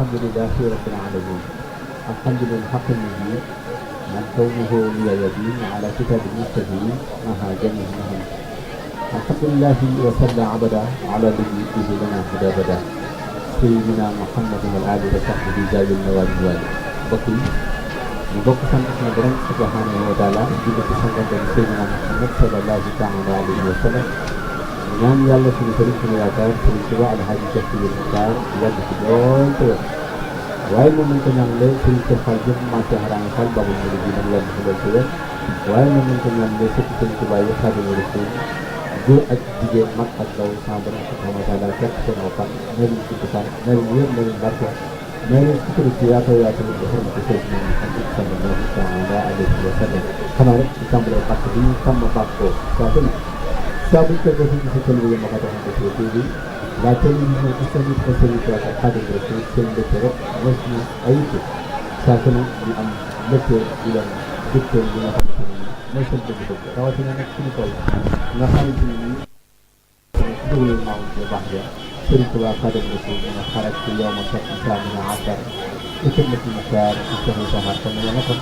الحمد لله رب العالمين الحمد للحق المبين من كونه لي يدين على كتاب المستبين مها جميع مهم الحمد لله وصلى عبدا على نبيه لنا هدى بدا سيدنا محمد والآل وصحبه ذوي النوال والوالي بقي بوك سانت سunu borom subhanahu wa taala julli ci sangante Seydina Muhammad sallallahu taala alayhi wa sallam ñaan yàlla suñu sëriñ suñu yaakaar sëriñ Tuubaa Alxaaji Seex Sidi Muxtaar yàgg ci lool te wér waaye moom lañ ko ñaanale sëriñ Seex Fall jëm Maam Haram Fall Babul Muridiin nag yàgg ci lool te wér waaye moom lañ ko ñaanale sëriñ sëriñ Tuubaa yi Xaadimu Rasuul góor ak jigéen mag ak ndaw sama borom subhanahu wa taala fekk seen aw fan meeruñ gudd fan meeruñ wér meeruñ barke meeruñ sukuru ci yaatoo yaatoo bi xaram ci Seydina Muhammad sallallahu taala alayhi wa sallam xanaa rek ci tàmbalee bàkk bi tàmm bàkk ko saa su ne saa buñ fekkee suñu si télévision ma ko doxante ci TV la télévision islamique de Serigne Touba Xaadimu Rasuul seen mbégte rek mooy suñu ay yitte saa su ne ñu am mbégte di leen dégteel li nga xamante ne mooy seen bëgg-bëgg rawatina nag suñu tool nga xamante ne nii dugalul maaw bu baax ja Serigne Touba Xaadimu Rasuul ñu nga xarat ci yow ma sax isa mina asar ikmati muxtaar ci seen saxaar kon la nekkoon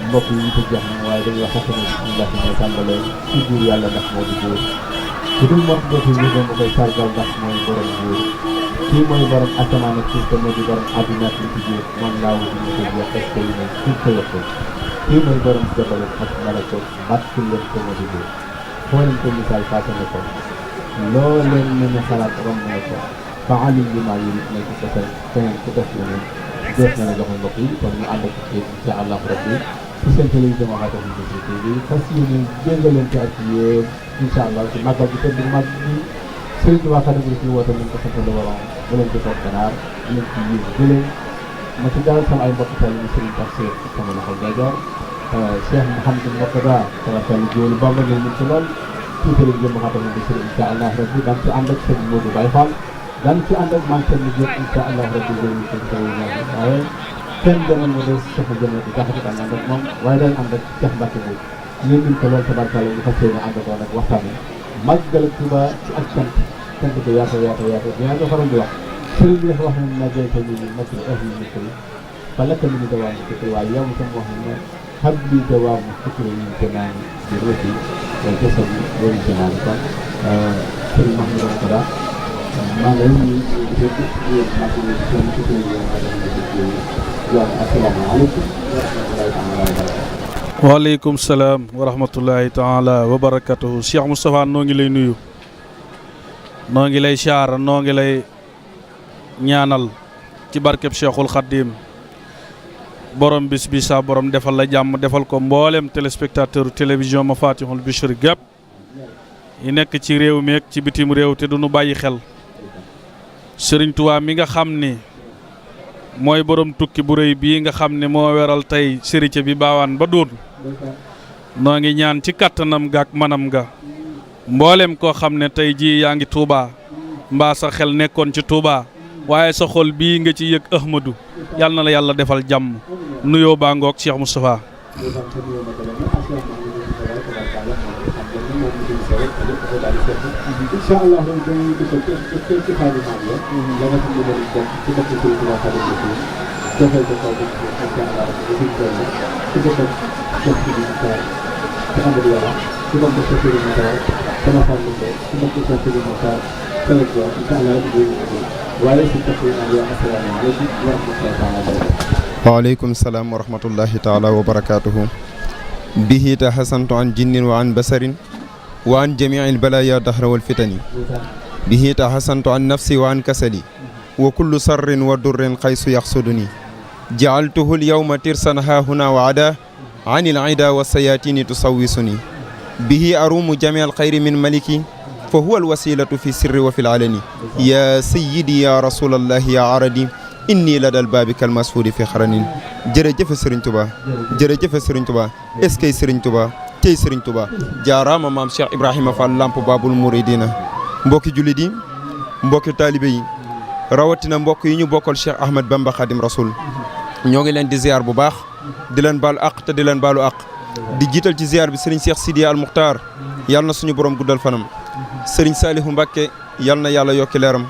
mbokk yi ko jeex na waaye dañuy wax sax ne bismillah mooy tàmbalee ci buur yàlla ndax moo di buur su dul moom dootu ñu doon koy sargal ndax mooy borom buur kii mooy borom asamaan ak suuf te moo di borom àdduna ak li ci biir moom laa wuti ñu ko jeex est-ce que yi ne suuf ko yokku kii mooy borom jabal ak malako mbàttu leen ko moo di buur foo leen ko misaal fàtte na ko loo leen mën a xalaat romb na ko fa alim bi maa yëri nekk ko tey keneen ku def leneen jot na la joxe mbokk yi kon ñu ànd ak ci incha allah rabbi ci seen télévision Mourchid TV fas yéene déngalante ak yéen incha allah ci màggal bi tëdd mag bi Serigne Touba Xaadimu Rasuul woote nañ ko sant la waroon bu leen ci toog ganaar bu leen ci yéen jëlee ma ci dalal sama ay mbokk tal yi Serigne Tafsir sama loxo Gajoor Cheikh Mouhamadou Mourtada sama tal jiwlu Bamba ngeen mën ci lool ci télévision Mourchid TV incha allah rabbi daan ci ànd ak Serigne Modou Baye Fall daan ci ànd ak man seen liggéey incha allah rabbi jëriñ ko ci waaye kenn demoon na des soxna jëme di taxati daan ànd ak moom waaye daan ànd ak Cheikh Mbacke bi yéen ñu ko lool tabarkalla ñu fas yéene ànd ak nag waxtaan wi màggal Tuuba ci ak cant ko yaatu dinaa ko faral di wax sëriñ bi dafa wax ne na jeyte ni ni matri ahli misri fa lakka li ñu dawaamu fikri waaye yow tam wax ne xam li dawaamu fikri yi jënaani di ruuti wala jësam yi loolu jënaani kon sëriñ Mahmoudou Mourtada maa ngi lay nuyu waaleykum salaam wa rahmatullahi taala wa barakatuhu Cheikh Moustapha noo ngi lay nuyu noo ngi lay siyaara noo ngi lay ñaanal ci barkeb Cheikhul Khadim borom bis bi sa borom defal la jàmm defal ko mboolem téléspectateur télévision ma Fatihul Bichri gàpp yi nekk ci réew mi ak ci bitim réew te duñu bàyyi xel Sëriñ Tuubaa mi nga xam ni mooy borom tukki bu rëy bii nga xam ne moo weral tey sëriñ bi baawaan ba doon noo ngi ñaan ci kàttanam ga ak manam ga mboolem koo xam ne tey jii yaa ngi Touba mbaa sa xel nekkoon ci Touba waaye sa xol bii nga ci yëg Ahmadou yàlla na la yàlla defal jàmm nuyoo baa ngoog Cheikh Moustapha incha allah dañuy dëkkal ci xaalimaat la la nga xam ne moom itam ci dëkk Serigne Touba Xaadimu Rasuul joxeel ko kaw bi incha allah ci dëkk Cheikh Sidi Mokhtar ci Amadou Yàlla ci dëkk Cheikh Sidi Mokhtar sama xam ne ci dëkk Cheikh Sidi Mokhtar tamit waaw incha allah waaye si dëkk yi asalaamaaleykum wa rahmatullahi taala wa barakatuh waaleykum salaam wa rahmatullahi taala wa barakatuhu bihi tahasantu an jinnin wa an basarin wa an jamiil balaya dahra wal fitani bihi tahasantu an nafsi wa an kasali wa kullu sarrin wa durrin xaysu yaxsuduni jaaltuhu lyawma tirsan haahuna wa ada an il ida wa sayatini tusawisuni bihi arumu jami al xayri min maliki fa huwa alwasilatu fi sirri wa fi lalani ya sayidi ya rasulallahi ya aradi inni la dal baabi kal masfuudi fi xaranin jërëjëf Serigne Touba jërëjëf Serigne Touba est-ce que Serigne Touba tey Serigne Touba jaaraama maam Cheikh Ibrahima Fall Lamp Babul Mouridina mbokki jullit yi mbokki taalibe yi rawatina mbokk yi ñu bokkal Cheikh Ahmed Bamba Khadim Rasoul ñoo ngi leen di ziar bu baax di leen baalu àq te di leen baalu àq di jiital ci ziar bi Serigne Cheikh Sidiya Al Mukhtar yàlla na suñu borom guddal fanam Serigne Salihu Mbacké yàlla na yàlla yokki leeram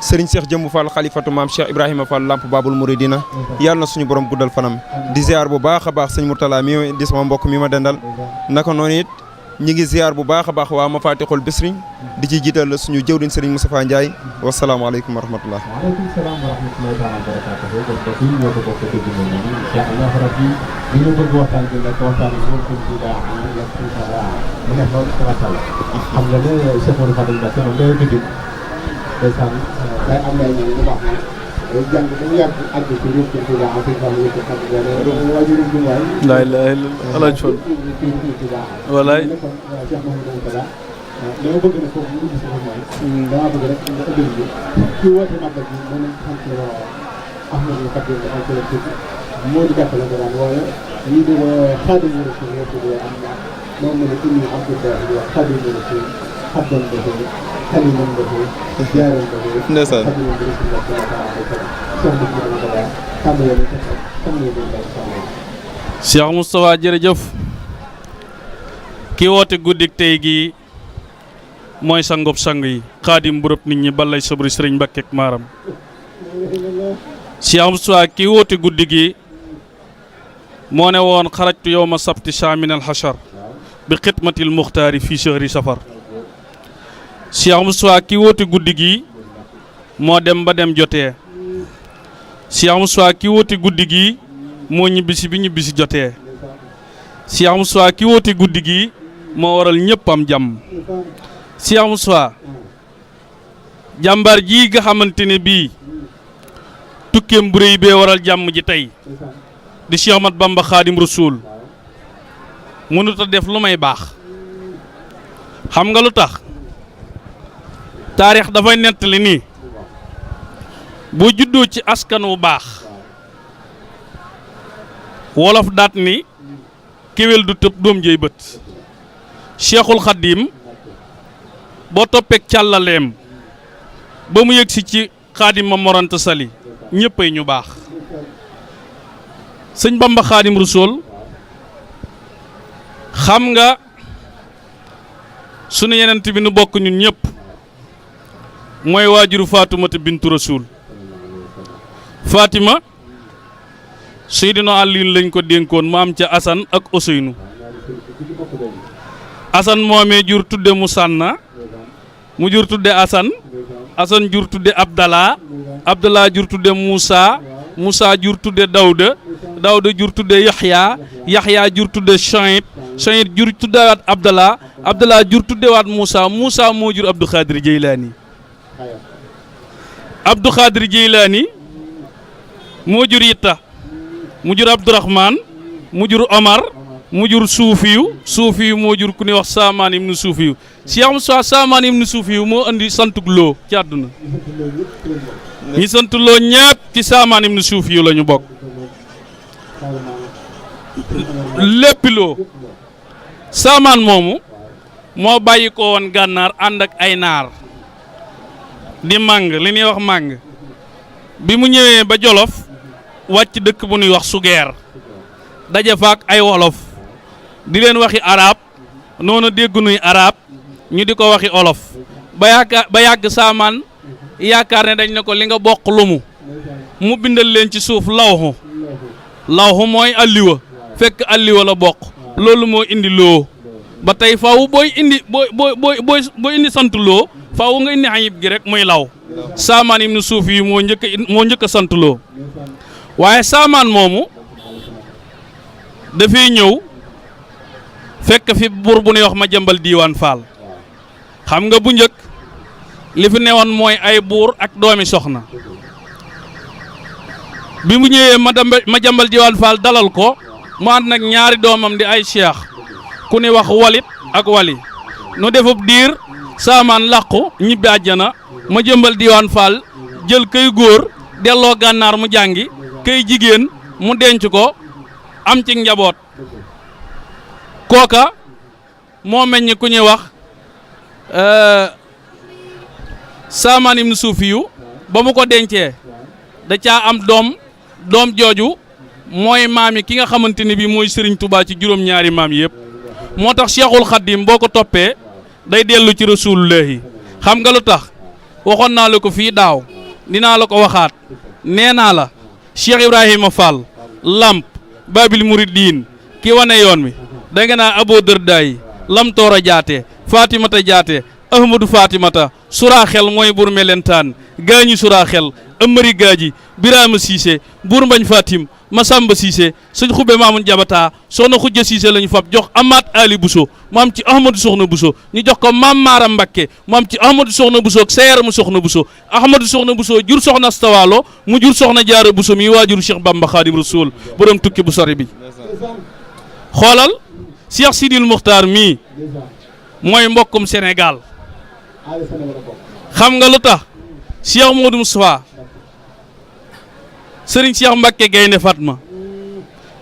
Serigne Cheikh Jëmbu Fall xalifatu maam Cheikh Ibrahima Fall Lamp Babul Mouridina yàlla na suñu borom guddal fanam di ziar bu baax a baax sëñ Mourtala mi di sama mbokk mi ma dendal naka noonu it ñi ngi ziar bu baax a baax waa Mafatixul Bisri di ci jiital suñu jëwriñ Serigne Moustapha Ndiaye wasalaamaaleykum wa rahmatullah. waaleykum salaam wa rahmatullahi taala wa barakatuh. kon mbokk yi ñoo ko bokk dégg nañ ni incha allah rabbi li ñu bëgg waxtaan bi nag waxtaan bi moom suñu bidaa la mu nekk loolu tabatal xam nga ne Cheikh Modou Fadel Mbacké moom day dëgg ndeysaan day am lay ñaan bu baax na jàng ba mu yàgg àgg ci réew ci bidaa en fait xam nga xam nga waajuru bu waay la ilaha illallah alaaj fal walaay Cheikh Mahamadou Mourtada dama bëgg na foofu lu gis mooy dama bëgg rek nga ëllëg bi ci woote màggal bi mën nañ xam ne Ahmadou Khadim dafa ko tudd moo di gàttal nga daan waaye ñii di Xaadimu Rasuul ñoo tudd am na moom la indi Abdoulaye di wax Xaadimu Rasuul xabban dafa xaliman dafa jaaran dafa ndeysaan Xaadimu Rasuul sallallahu alayhi wa sallam Cheikh Mourtada tàmbale na tàmbale na Cheikh Moustapha jërëjëf ki woote guddik tey gi mooy sangub sang yi xaadim bu rëb nit ñi balay sabri sëriñ Mbacké ak maaram Cheikh Moustapha ki woote guddi gi moo ne woon xarajtu yawma sabti shaaminal hashar bi xidmatil muxtaari fii shahri safar Cheikh Moustapha ki woote guddi gi moo dem ba dem jotee Cheikh Moustapha ki woote guddi gi moo ñibbisi bi ñibbisi jotee Cheikh Moustapha ki woote guddi gi moo waral ñëpp am jàmm Cheikh Moustapha jàmbaar ji nga xamante ne bii tukkeem bu réy bee waral jàmm ji tey di Cheikh Ahmad Bamba Khadim Rasoul mënut a def lu may baax xam nga lu tax taarix dafay nettali nii boo juddoo ci askan wu baax wolof daat ni kéwél du tëb doom jëy bët Cheikhul Khadim boo toppeek càllaleem ba mu yëgsi ci Khadim ma moranta sali ñëppay ñu baax sëñ Bamba Khadim Rasoul xam nga sunu yenent bi nu bokk ñun ñëpp mooy waajuru Faatumata bintu Rasoul Fatima Seydina Aliyu lañ ko dénkoon mu am ca Asan ak Ousseynou Asan moomee jur tudde Musanna mu jur tudde Asan Asan jur tudde Abdallah Abdallah jur tudde Moussa Moussa jur tudde Dawda Dawda jur tudde Yaxya Yaxya jur tudde Chouaib Chouaib jur tuddewaat Abdallah Abdallah jur tuddewaat Moussa Moussa moo jur Abdou Khadir Jeylaani Abdou Khadir Jeylaani moo jur Yitta mu jur Abdourahman mu jur Omar mu jur Suufiyu moo jur ku ñuy wax Saamaan ibnu Suufiyu Cheikh Moussa Saamaan ibnu Suufiyu moo andi santug loo ci àdduna ñi sant loo ñépp ci Saamaan ibnu Suufiyu la ñu bokk lépp loo Saamaan moomu moo bàyyi ko woon gànnaar ànd ak ay naar di màng li ñuy wax màng bi mu ñëwee ba Jolof wàcc dëkk bu ñuy wax Sugeer daje faak ay wolof di leen waxi arab noonu déggu nuy arab ñu di ko waxi olof ba yàgg Saamaan yaakaar ne dañ ne ko li nga bokk lumu mu bindal leen ci suuf lawhu mooy alliwa fekk alliwa la bokk loolu moo indi loo ba tey faaw booy indi sant loo faaw nga indi ayib gi rek muy law Saamaan ibnu Suufi yi moo njëkk a sant loo waaye Saamaan moomu dafay ñëw fekk fi buur bu ñuy wax Madiambal Diiwaan Fall xam nga bu njëkk li fi newoon mooy ay buur ak doomi soxna bi mu ñëwee Madiambal Diiwaan Fall dalal ko mu ànd nag ñaari doomam di ay cheikh ku ni wax walit ak wali nu defub diir Saamaan làqu ñibbi àjjana Madiambal Diiwaan Fall jël kay góor delloo gànnaar mu jàngi kay jigéen mu denc ko am ci njaboot kooka moo meññ ku ñuy wax Saamaan ibnu Suufiyu ba mu ko dencee da caa am doom jooju mooy maam yi ki nga xamante ni bii mooy Serigne Touba ci juróom-ñaari maam yëpp moo tax Cheikhul Khadim boo ko toppee day dellu ci rasulullahi xam nga lu tax waxoon naa la ko fii daaw dinaa la ko waxaat nee naa la Cheikh Ibrahima Fall Lamp Babil Mouridine ki wane yoon wi da nga naa Abo Dërdaay Lam Toora Jaate Fatimata Jaate Ahmadou Fatimata Suraaxel mooy bur melentaan gaañi Suraaxel Amari Gaaji Birama Cissé buur Mbañ Fatim Masamba Cissé sëñ Xube Maamun Jabata soxna Xujja Cissé la ñu fab jox Amaat Ali Bousso mu am ci Ahmadou Soxna Bousso ñu jox ko Maam Maara Mbakke mu am ci Ahmadou Soxna Bousso ak Seyer mu Soxna Bousso Ahmadou Soxna Bousso jur soxna Astawaalo mu jur soxna Jaara Bousso mi waajur Cheikh Bamba Xaadim Rasul borom tukki bu sori bi xoolal Cheikh Sidil Muxtaar mii mooy mbokkum Sénégal xam nga lu tax Cheikh Modou Moustapha Serigne Cheikh Mbacké Gaynde Fatma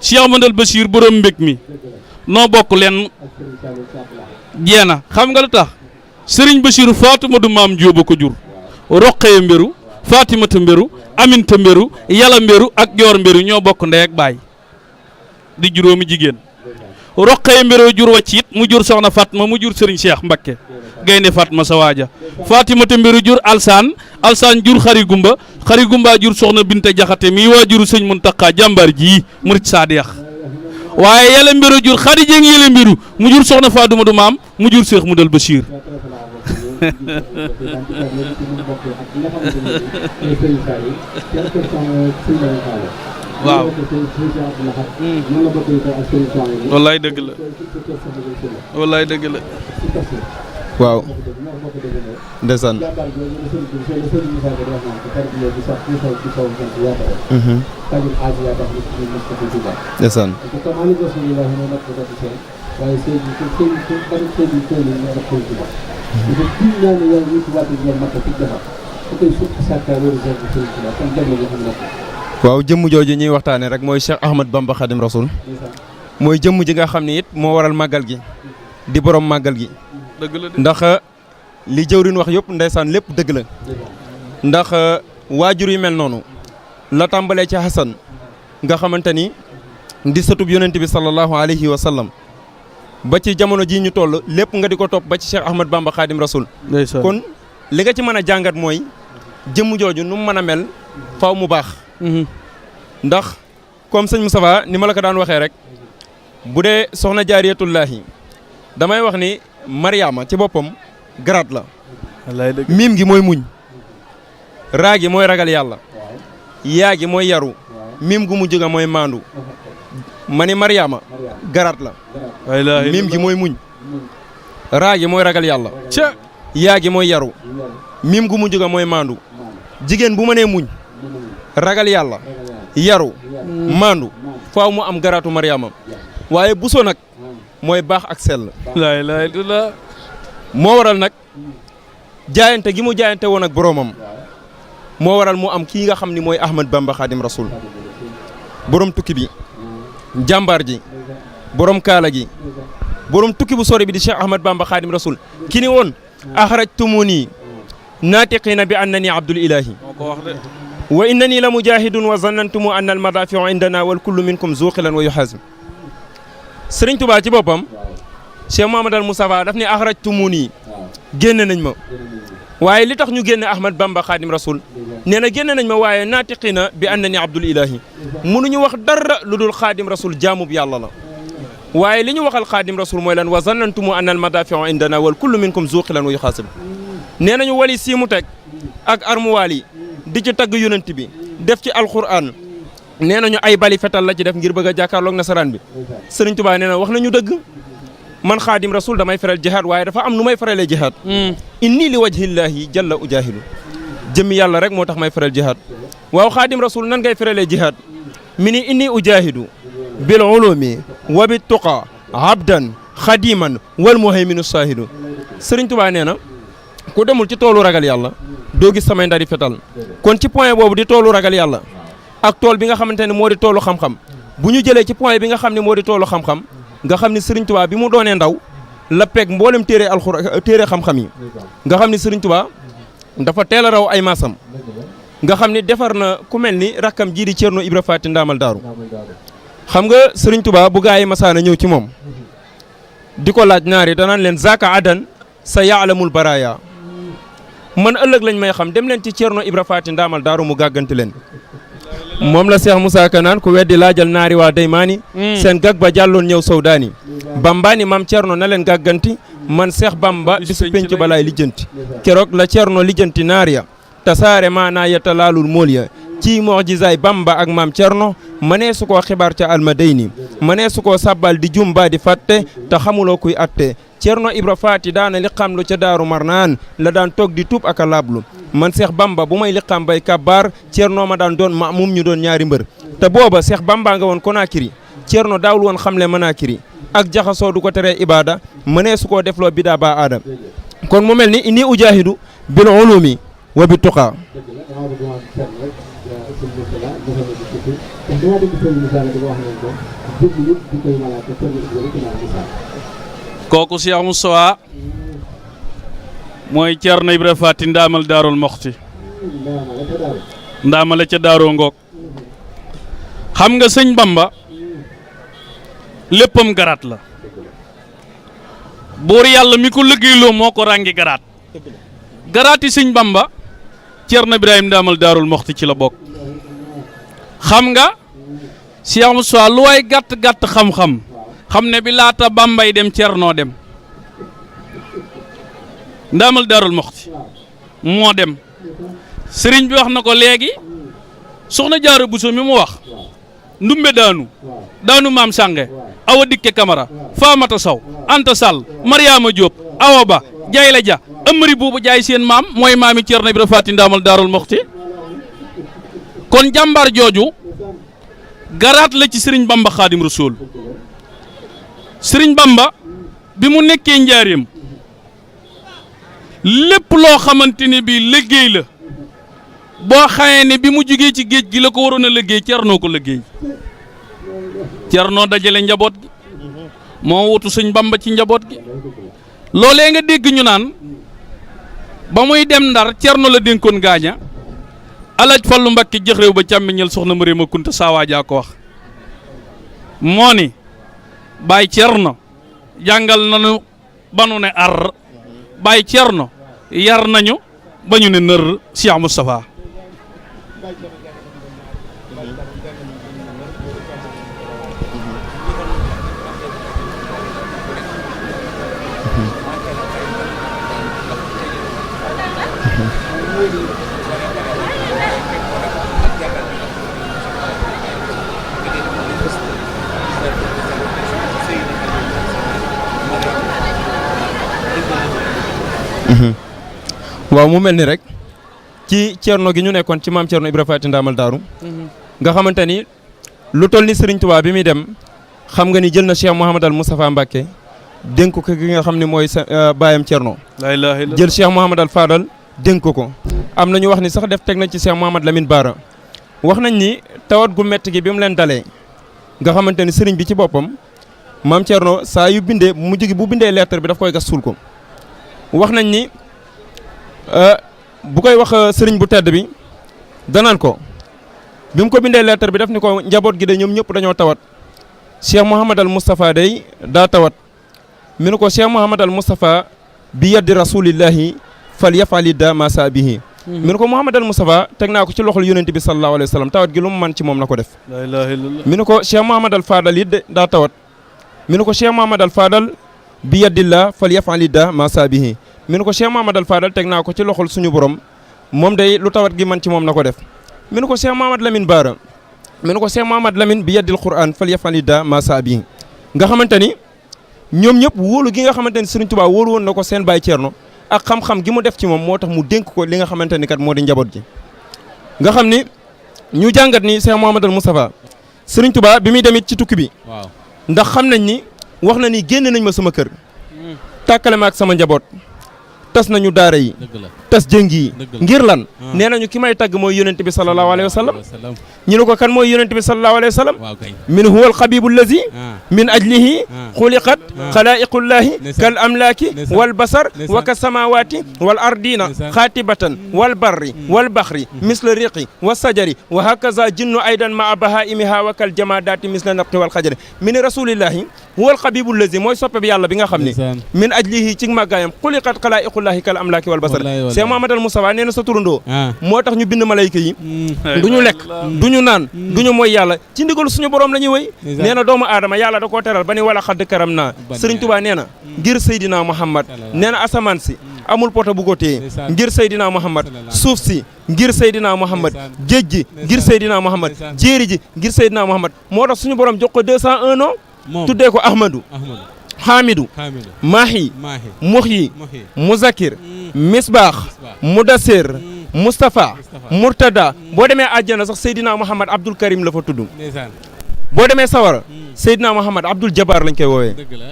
Cheikh Mandal Bachir borom mbég mi noo bokk leen jeena xam nga lu tax Serigne Bachir Fatima du maam Jóoba ko jur Roqeye Mbéru Fatimata Mbéru Aminta Mbéru Yàlla Mbéru ak Joor Mbéru ñoo bokk ndey ak baay di juróomi jigéen Roqeye Mbéru jur waccit mu jur soxna Fatma mu jur Serigne Cheikh Mbacké Gaynde Fatma sa waaja Fatimata Mbéru jur Alsaan jur Xari Gumba jur soxna Binta Jaxate mi waajuru sëñ Muntaqa jàmbar ji murit Saadiq waaye Yàlla Mbéru jur Xadi Jeng Yàlla Mbéru mu jur soxna Faaduma du maam mu jur Seex Mudal Bachir waaw wallaay dëgg la wallaay dëgg la waaw ndeysaan ndeysaan waaw jëmm jooju ñuy waxtaane rek mooy Cheikh Ahmad Bamba Khadim Rasoul mooy jëmm ji nga xam ne it moo waral màggal gi di borom màggal gi ndax li jëwriñ wax yëpp ndeysaan lépp dëgg la ndax waajur yu mel noonu la tàmbalee ci Hasan nga xamante ni di sëtub yonent bi sallallahu alayhi wa sallam ba ci jamono ji ñu toll lépp nga di ko topp ba ci Cheikh Ahmad Bamba Khadim Rasoul kon li nga ci mën a jàngat mooy jëmm jooju nu mu mën a mel faw mu baax ndax comme sëñ Moustapha ni ma la ko daan waxee rek bu dee soxna jaariyatullaahi damay wax ni Mariama ci boppam garaat la miim gi mooy muñ raa gi mooy ragal yàlla yaa gi mooy yaru miim gu mujj ga mooy maandu ma ni Mariama garaat la miim gi mooy muñ raa gi mooy ragal yàlla yaa gi mooy yaru miim gu mujj ga mooy maandu jigéen bu mënee muñ ragal yàlla yaru maandu faaw mu am garaatu Mariama waaye Bousso nag mooy baax ak sell laa ilaaha illallaah moo waral nag jaayante gi mu jaayante woon ak boroomam moo waral mu am kii nga xam ni mooy Ahmad Bamba Khadim Rasoul borom tukki bi jàmbaar ji borom kaala gi borom tukki bu sori bi di Cheikh Ahmad Bamba Khadim Rasoul ki ni woon axrajtumuni naatiqiina bi annani abdul ilahi wa innani la mujahidun wa zannantumu anna al madafiu indana wal kullu minkum zuqilan wa yuhazim Sëriñ Tuubaa ci boppam Cheikh Mouhamadal Moustapha daf ne axrajtumuni génne nañ ma waaye li tax ñu génne Ahmad Bamba Khadim Rasoul nee na génne nañ ma waaye naatiqiina bi annani abdul ilahi mënuñu wax dara lu dul Khadim Rasoul jaamub yàlla la waaye li ñu waxal Khadim Rasoul mooy lan wa zannantumu anna al madafiu indana wal kullu minkum zuqilan wa yuhazim nee nañu wali sii mu teg ak armuwaal yi di ci tagg yonent bi def ci alquran nee nañu ay bali fetal la ci def ngir bëgg a jàkkaarloog nasaraan bi Sëriñ Tuubaa nee na wax nañu dëgg man Xaadim Rasul damay feral jihaad waaye dafa am nu may feralee jihaad inni li wajhillahi jalla ujahidu jëmmi yàlla rek moo tax may feral jihaad waaw Xaadim Rasul nan ngay feralee jihaad mi ni inni ujahidu bil ulumi wa bit tuqa abdan xadiman wal muhayminu saahidu Sëriñ Tuubaa nee na ku demul ci toolu ragal yàlla doo gis samay ndari fetal kon ci point boobu di toolu ragal yàlla ak tool bi nga xamante ne moo di toolu xam-xam bu ñu jëlee ci point bi nga xam ne moo di toolu xam-xam nga xam ne Sëriñ Tuubaa bi mu doonee ndaw la peeg mboolem téere xam-xam yi nga xam ne Sëriñ Tuubaa dafa teel a raw ay maasam nga xam ni defar na ku mel ni rakkam jii di Ceerno Ibra Faati Ndaamal Daaru xam nga Sëriñ Tuubaa bu gaa yi masaana ñëw ci moom di ko laaj naar yi danaan leen zaka adan sa yaalamul baraya man ëllëg lañ may xam dem leen ci Ceerno Ibra Faati Ndaamal Daaru mu gàgganti leen moom la Cheikh Moussa Ka naan ku weddi laajal naari waa Daymaani seen gag ba jàlloon ñëw Sowdaani Bambaani maam Ceerno na leen gàgganti man Cheikh Bamba bisu penc balaay lijjanti keroog la Ceerno lijjanti naar ya tasaare maanaa yetta laalul mool ya ci mojisaay Bamba ak maam Ceerno mënee su koo xibaar ca almadayni mënee su koo sabbal di jumba di fàtte te xamuloo kuy atte Ceerno Ibra Faati daana liqaam lu ca Daaru Marnaan la daan toog di tuub ak a laablu man Cheikh Bamba bu may liqaam bay kabbaar Ceerno ma daan doon maamum ñu doon ñaari mbër te booba Cheikh Bamba nga woon Konaakiri Ceerno daawul woon xamle Manaakiri ak jaxasoo du ko teree ibaada mënee su koo defloo bidaa ba aadam kon mu mel ni inni ujaahidu bil ulumi wa bi tuqaa kooku Cheikh Moustapha mooy Ceerno Ibra Faati Ndaamal Daarul Moxti ndaamale ca daaroo ngoog xam nga sëñ Bamba léppam garaat la buur yàlla mi ko liggéeyloo moo ko ràngi garaati sëñ Bamba Ceerno Ibrahima Ndaamal Daarul Moxti ci la bokk xam nga Cheikh Moustapha lu waay gàtt-gàtt xam-xam xam ne bi laata Bambay dem Ceernoo dem Ndaamal Daarul Moxti moo dem sëriñ bi wax na ko léegi soxna Jaara Buso mi mu wax ndumbe daanu maam Sànge Awa Dikke Kamara Faamata Saw Anta Sall Mariama Diop Awa Ba Jayla Ja Amari Buubu Jaay seen maam mooy maami Ceerno Ibra Faati Ndaamal Daarul Moxti kon jàmbaar jooju garaat la ci sëriñ Bamba Xaadim Rasuul sëriñ Bamba bi mu nekkee njaareem lépp loo xamante ne bii liggéey la boo xamee ne bi mu jugee ci géej gi la ko waroon a liggéey Ceernoo ko liggéey Ceernoo dajale njaboot gi moo wutu sëñ Bamba ci njaboot gi loolee nga dégg ñu naan ba muy dem Ndar Ceerno la dénkoon gaaña Alaj Fallu Mbakke jëx réew ba càmmiñal soxna Mariama Kunta Sawaajaa ko wax moo ni Baay Ceerno jàngal nañu ba nu ne ar Baay Ceerno yar nañu ba ñu ne nër Cheikh Moustapha waaw mu mel ni rek ci Ceerno gi ñu nekkoon ci maam Ceerno Ibra Faati Ndaamal Daaru nga xamante ni lu toll ni Sëriñ Tuubaa bi muy dem xam nga ni jël na Cheikh Mouhamadal Moustapha Mbacké dénk ko ki nga xam ne mooy baayam Ceerno jël Cheikh Mouhamadal Fadal dénk ko am na ñu wax ni sax def teg na ci Cheikh Mouhamad Lamine Bara wax nañ ni tawat gu métti gi bi mu leen dalee nga xamante ni sëriñ bi ci boppam maam Ceerno saa yu bindee mujj gi bu bindee lettre bi daf koy gas suul ko wax nañ ni bu koy wax sëriñ bu tedd bi danaan ko bi mu ko bindee lettre bi daf ni ko njaboot gi de ñoom ñëpp dañoo tawat Cheikh Mouhamadal Moustapha day daa tawat mi ne ko Cheikh Mouhamadal Moustapha bi yaddi rasulillahi fal yafali da ma sa bihi mi ne ko Mouhamadal Moustapha teg naa ko ci loxol yonent bi sallallahu alayhi wa sallam tawat gi lu mu man ci moom na ko def mi ne ko Cheikh Mouhamadal Fadal it de daa tawat mi ne ko Cheikh Mouhamadal Fadal bi yaddillah fal yafali da ma sa bihi mi ne ko Cheikh Mouhamadal Fadal teg naa ko ci loxol suñu borom moom day lu tawat gi man ci moom na ko def mi ne ko Cheikh Mouhamad Lamine Bara mi ne ko Cheikh Mouhamad Lamine bi yaddil Qur'an fal yafali da ma sa bihi nga xamante ni ñoom ñëpp wóolu gi nga xamante ni Serigne Touba wóolu woon na ko seen baay Ceerno ak xam-xam gi mu def ci moom moo tax mu dénk ko li nga xamante ni kat moo di njaboot gi nga xam ni ñu jàngat ni Cheikh Mouhamadal Moustapha Serigne Touba bi muy demit ci tukki bi ndax xam nañ ni wax na ni génn nañ ma sama kër tàkkale ma ak sama njaboot tas nañu daara yi tas jëng yi ngir lan Ah. nee nañu ki may tagg mooy yonent bi sallallahu alayhi wa sallam wasallam ñu ne ko kan mooy yonent bi sallallahu alayhi wa sallam waaw kay min huwa alxabibu allazi ah min ajlihi Ah. xuliqat Ah. xalaiqullahi Ndeysaan. kal amlaaki Ndeysaan. wal basar Ndeysaan. wa ka samawati wal ardina Ndeysaan. xaatibatan wal barri wal baxri misla riqi wa sajari wa hakaza jinnu aydan maa bahaimiha wa kal jamadati misla nabqi wal xajari min rasulillahi huwa alxabibu allazi mooy soppe bi yàlla bi nga xam ne Ndeysaan. min ajlihi ci màggaayam xuliqat xalaiqullahi kal amlaaki wal basar Wallahi, wallahi. Cheikh Mouhamadou al Moustapha nee na sa turandoo ah moo tax ñu bind malayka yi du ñu lekk du ñu naan du ñu mooy yàlla ci ndigal suñu borom la ñuy wéy Ndeysaan. nee na doomu aadama yàlla da koo teral ba ni wala xadd karam naa Bani Sëriñ Tuubaa nee na ngir Seydina Muhammad nee na asamaan si amul poto bu ko téye Ndeysaan. ngir Seydina Muhammad Sallallahu. suuf si ngir Seydina Muhammad Ndeysaan. géej gi ngir Ndeysaan. Seydina Muhammad Ndeysaan. jéeri ji ngir Seydina Muhammad moo tax suñu borom jox ko 201 ans moom tuddee ko Ahmadou Ahmadou Hamidou Hamidou Mahi Mahi Muhyi Muhi Muzakir Mm. Misbaax Mudassir Moustapha Moustapha. Murtada boo demee àjjana sax Seydina Muhammad Abdul Karim la fa tudd ndeysaan boo demee sawara Seydina Muhammad Abdul Jabbar lañ koy woowee dëgg la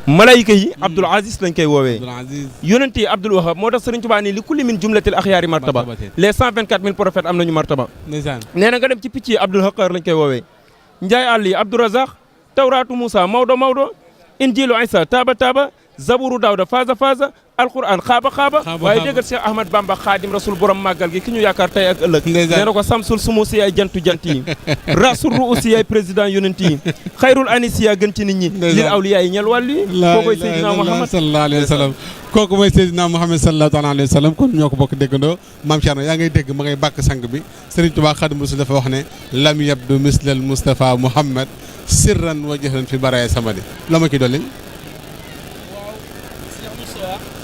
malayka yi Abdul Aziz lañ koy woowee Abdul Aziz yonent yi Abdul Wahab moo tax Sëriñ Tuubaa nii li kulli min jumlatil axyaari martaba Martabatin. les 124 000 prophètes am nañu martaba ndeysaan nee na nga dem ci picc yi Abdul Haqar lañ koy woowee Njaay àll yi Abdul Razaq Tawraatu Moussa Maodo Injilu Isa Taaba Zaburu Daawda Faza alquran xaaba waaye déggal Cheikh Ahmad Bamba Xaadim Rasul borom màggal gi ki ñu yaakaar tey ak ëllëg nee na ko samsul sumu si yaay jantu jant yi rasul ruusi yaay président yonent yi xayrul anis yaa gën ci nit ñi lil awliya yi ñel wàllu yi kookoy Seydina Muhammad sallallahu alayhi wa sallam kooku mooy Seydina Muhammad sallallahu alayhi wa sallam kon ñoo ko bokk déggandoo Maam Thierno yaa ngay dégg ma ngay bàkk sang bi Serigne Touba Xaadim Rasul dafa wax ne lam yabdu mislal Mustafa Muhammad sirran wa jahran fi baraya samadi la ma ki dolli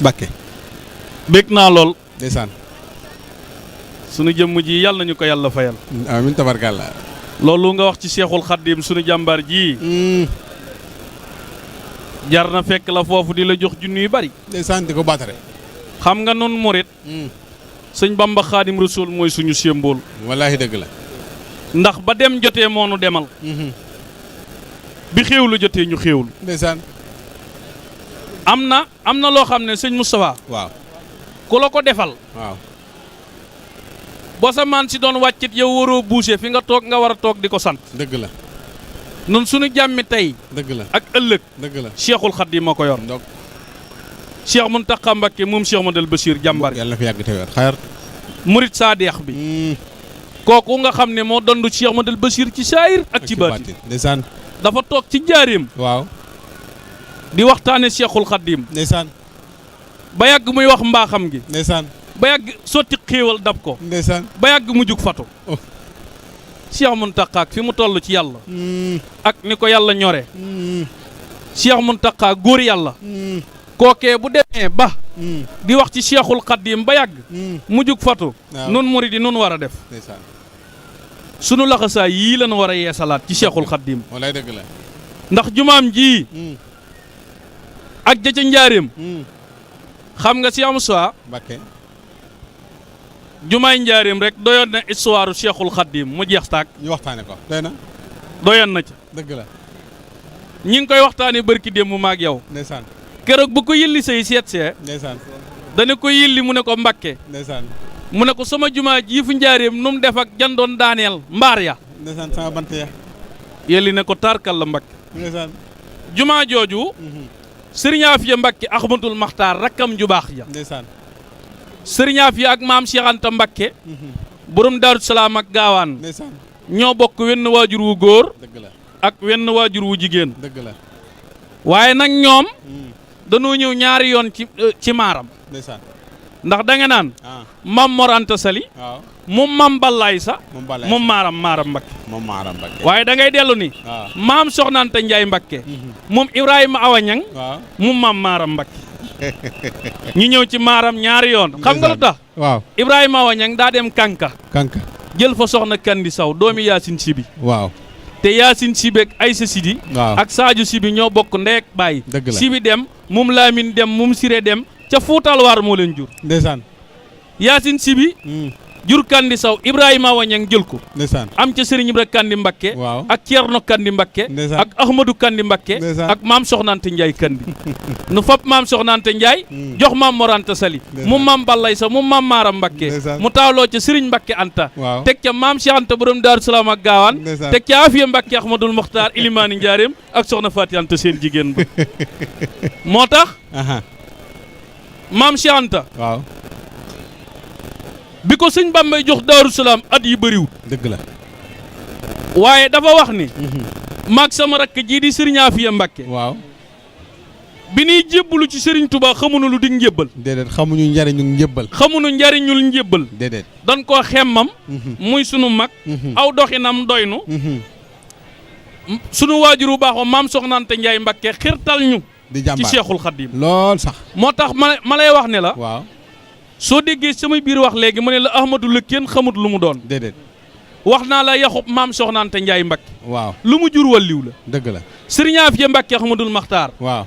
Bakke bég naa lool ndeysaan sunu jëmm ji yàlla nañu ko yàlla fayal amiin tabarkàlla loolu nga wax ci Seexul Xaddim sunu jàmbaar ji jar na fekk la foofu di la jox junni yu bari ndeysaan di ko baatare xam nga nun murit sëñ Bamba Xaadim Rasul mooy suñu symbole wallaahi dëgg la ndax ba dem jotee moonu demal bi xéewlu jotee ñu xéewlu ndeysaan am na loo xam ne sëñ Moustapha waaw ku la ko defal waaw boo sa maan si doon wàccit yow waroo boucher fi nga toog nga war a toog di ko sant dëgg la nun suñu jàmmi tey dëgg la ak ëllëg dëgg la Cheikhul Khadim moo ko yor ndok Cheikh Mountakha Mbacké moom Cheikh Madal Bachir jàmbar yàlla na fi yàgg te wér xayar murit saadeex bi kooku nga xam ne moo dondu Cheikh Madal Bachir ci saayir ak ci baatin ndeysaan dafa toog ci njaareem waaw di waxtaane Cheikhul Khadim ndeysaan ba yàgg muy wax mbaaxam gi ndeysaan ba yàgg sotti xéewal dab ko ndeysaan ba yàgg mu jug fatu oh Cheikh Mountakha fi mu toll ci yàlla ak ni ko yàlla ñore Cheikh Mountakha góor yàlla kookee bu demee ba di wax ci Cheikhul Khadim ba yàgg mu jug fatu nun murid yi nun war a def ndeysaan sunu laxasaay yii lañu war a yeesalaat ci Cheikhul Khadim wallaay dëgg la ndax jumaam ji ak ja ca njaareem xam nga Cheikh Moussa Mbakke jumaay njaareem rek doyoon na histoire Cheikhul Khadim mu jeex taak ñu waxtaane ko doy na doyoon na ca dëgg la ñi ngi koy waxtaane bërki démb mu maag yow ndeysaan keroog bu ko yilli say seet see ndeysaan dana ko yilli mu ne ko Mbakke ndeysaan mu ne ko sama jumaa ji fu njaareem nu mu def ak jandoon daaneel mbaar ya ndeysaan sama bant ya yelli ne ko tarkal la Mbakke ndeysaan jumaa jooju sëriñ Afiya Mbakke Ahmadul Maxtaar rakkam ju baax ja ndeysaan sëriñ Afiya ak maam Cheikh Anta Mbakke borom Daaru Salaam ak gaawaan ndeysaan ñoo bokk wenn waajur wu góor dëgg la ak wenn waajur wu jigéen dëgg la waaye nag ñoom dañoo ñëw ñaari yoon ci maaram ndeysaan ndax da nga naan mam Mor Anta Sali waaw moom mam Ballaay sa moom moom maaram Mbakke moom maaram Mbakke waaye da ngay dellu ni waaw maam Soxna Anta Njaay Mbakke moom Ibrahima Awa Ñang waaw moom maam maaram Mbakke ñu ñëw ci maaram ñaari yoon xam nga lu tax waaw Ibrahima Awa Ñang daa dem Kanka jël fa soxna Kandi Saw doomi Yaasin Sibi waaw te Yaasin Sibi ak Aysa Sidi waaw ak Sadio Sibi ñoo bokk ndey ak baay dëgg la Sibi dem moom Laamin dem moom Siré dem ca Fuutal Waar moo leen jur ndeysaan Yaasin Sibi jur kandi saw Ibrahima Wañang jël ko ndeysaan am ca Serigne Ibra kandi Mbakke waaw ak Ceerno kandi Mbakke ndeysaan ak Ahmadou kandi Mbakke ndeysaan ak maam Soxnaante Njaay kandi nu fab maam Soxnaante Njaay jox maam Moranta Sali mu maam Ballay sa mu maam Maaram Mbakke ndeysaan mu taaloo ca Serigne Mbakke Anta waaw teg ca maam Cheikh Anta borom Daaru Salaam ak Gaawaan ndeysaan teg ca Afiya Mbakke Ahmadul Muxtaar Ilimaani Njaareem ak soxna Faati Anta seen jigéen ba moo tax aha maam Cheikh Anta waaw bi ko sëñ Bambay jox Daaru Salaam at yi bëriwul dëgg la waaye dafa wax ni maag sama rakk jii di Serigne Afiya Mbakke waaw bi ñuy jébbalu ci Serigne Touba xamuñu lu di njébbal déedéet xamuñu njariñu njëbbal xamuñu njariñul njébbal déedéet dan koo xemmam muy sunu mag aw doxinam doynu sunu waajur bu baax wa maam Soxnaante Njaay Mbakke xirtal ñu di ci jàmbaar Cheikhul Khadim lool sax moo tax ma lay wax ne la waaw soo déggee samay biir wax léegi mu ne la Ahmadou la kenn xamut lu mu doon déedéet wax naa la yaxub maam Soxnaante Njaay Mbakke waaw lu mu jur walliw la dëgg la Serigne Afiya Mbakke Ahmadul Maxtaar waaw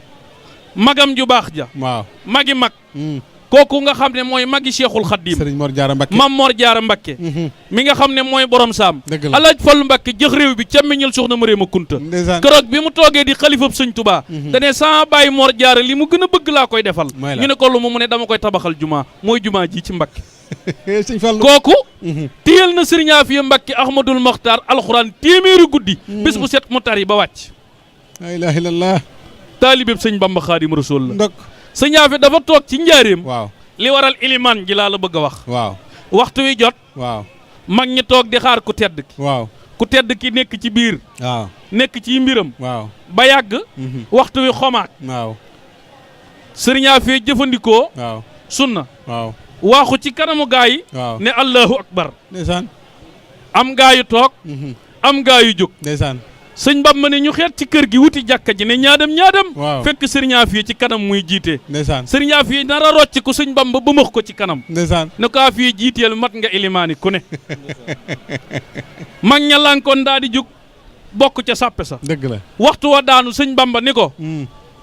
magam ju baax ja waaw magi mag kooku nga xam ne mooy magi Cheikhul Khadim Sëriñ Mor Jaara Mbakke Mam Mor Jaara Mbakke mi nga xam ne mooy borom saam dëgg la alaaj Fallu Mbakke jëx réew bi càmmiñal soxna Mariama Kunta ndeysaan keroog bi mu toogee di xalifab sëñ Touba dane sama bàyyi Mor Jaara li mu gën a bëgg laa koy defal mooy la ñu ne ko lu mu ne dama koy tabaxal jumaa mooy jumaa ji ci Mbakke sëñ Fallu kooku téyel na Sëriñ Afiya Mbakke Ahmadul Maxtaar alxuraan téeméeri guddi bis bu set mu tari ba wàcc la ilaha illallah taalibeb sëñ Bamba Xaadim Rasuul la ndok sëñ Afiya dafa toog ci njaareem waaw li waral ilimaan ji laa la bëgg a wax waaw waxtu wi jot waaw mag ñi toog di xaar ku tedd ki waaw ku tedd ki nekk ci biir waaw nekk ci mbiram waaw ba yàgg waxtu wi xomaat waaw Sëriñ Afiya jëfandikoo waaw sunna waaw waaxu ci kanamu gaa yi waaw ne allahu akbar ndeysaan am gaa yu toog am gaa yu jóg ndeysaan sëñ Bamba ne ñu xeet ci kër gi wuti jàkka ji ne ñaadam waaw fekk Sëriñ Afiya ci kanam muy jiite ndeysaan Sëriñ Afiya nar a rocc ko sëñ Bamba ba max ko ci kanam ndeysaan ne ko Afiya jiiteel mat nga ilimaani ku ne mag ña lankoon daa di jóg bokk ca sàppe sa dëgg la waxtu wa daanu sëñ Bamba ni ko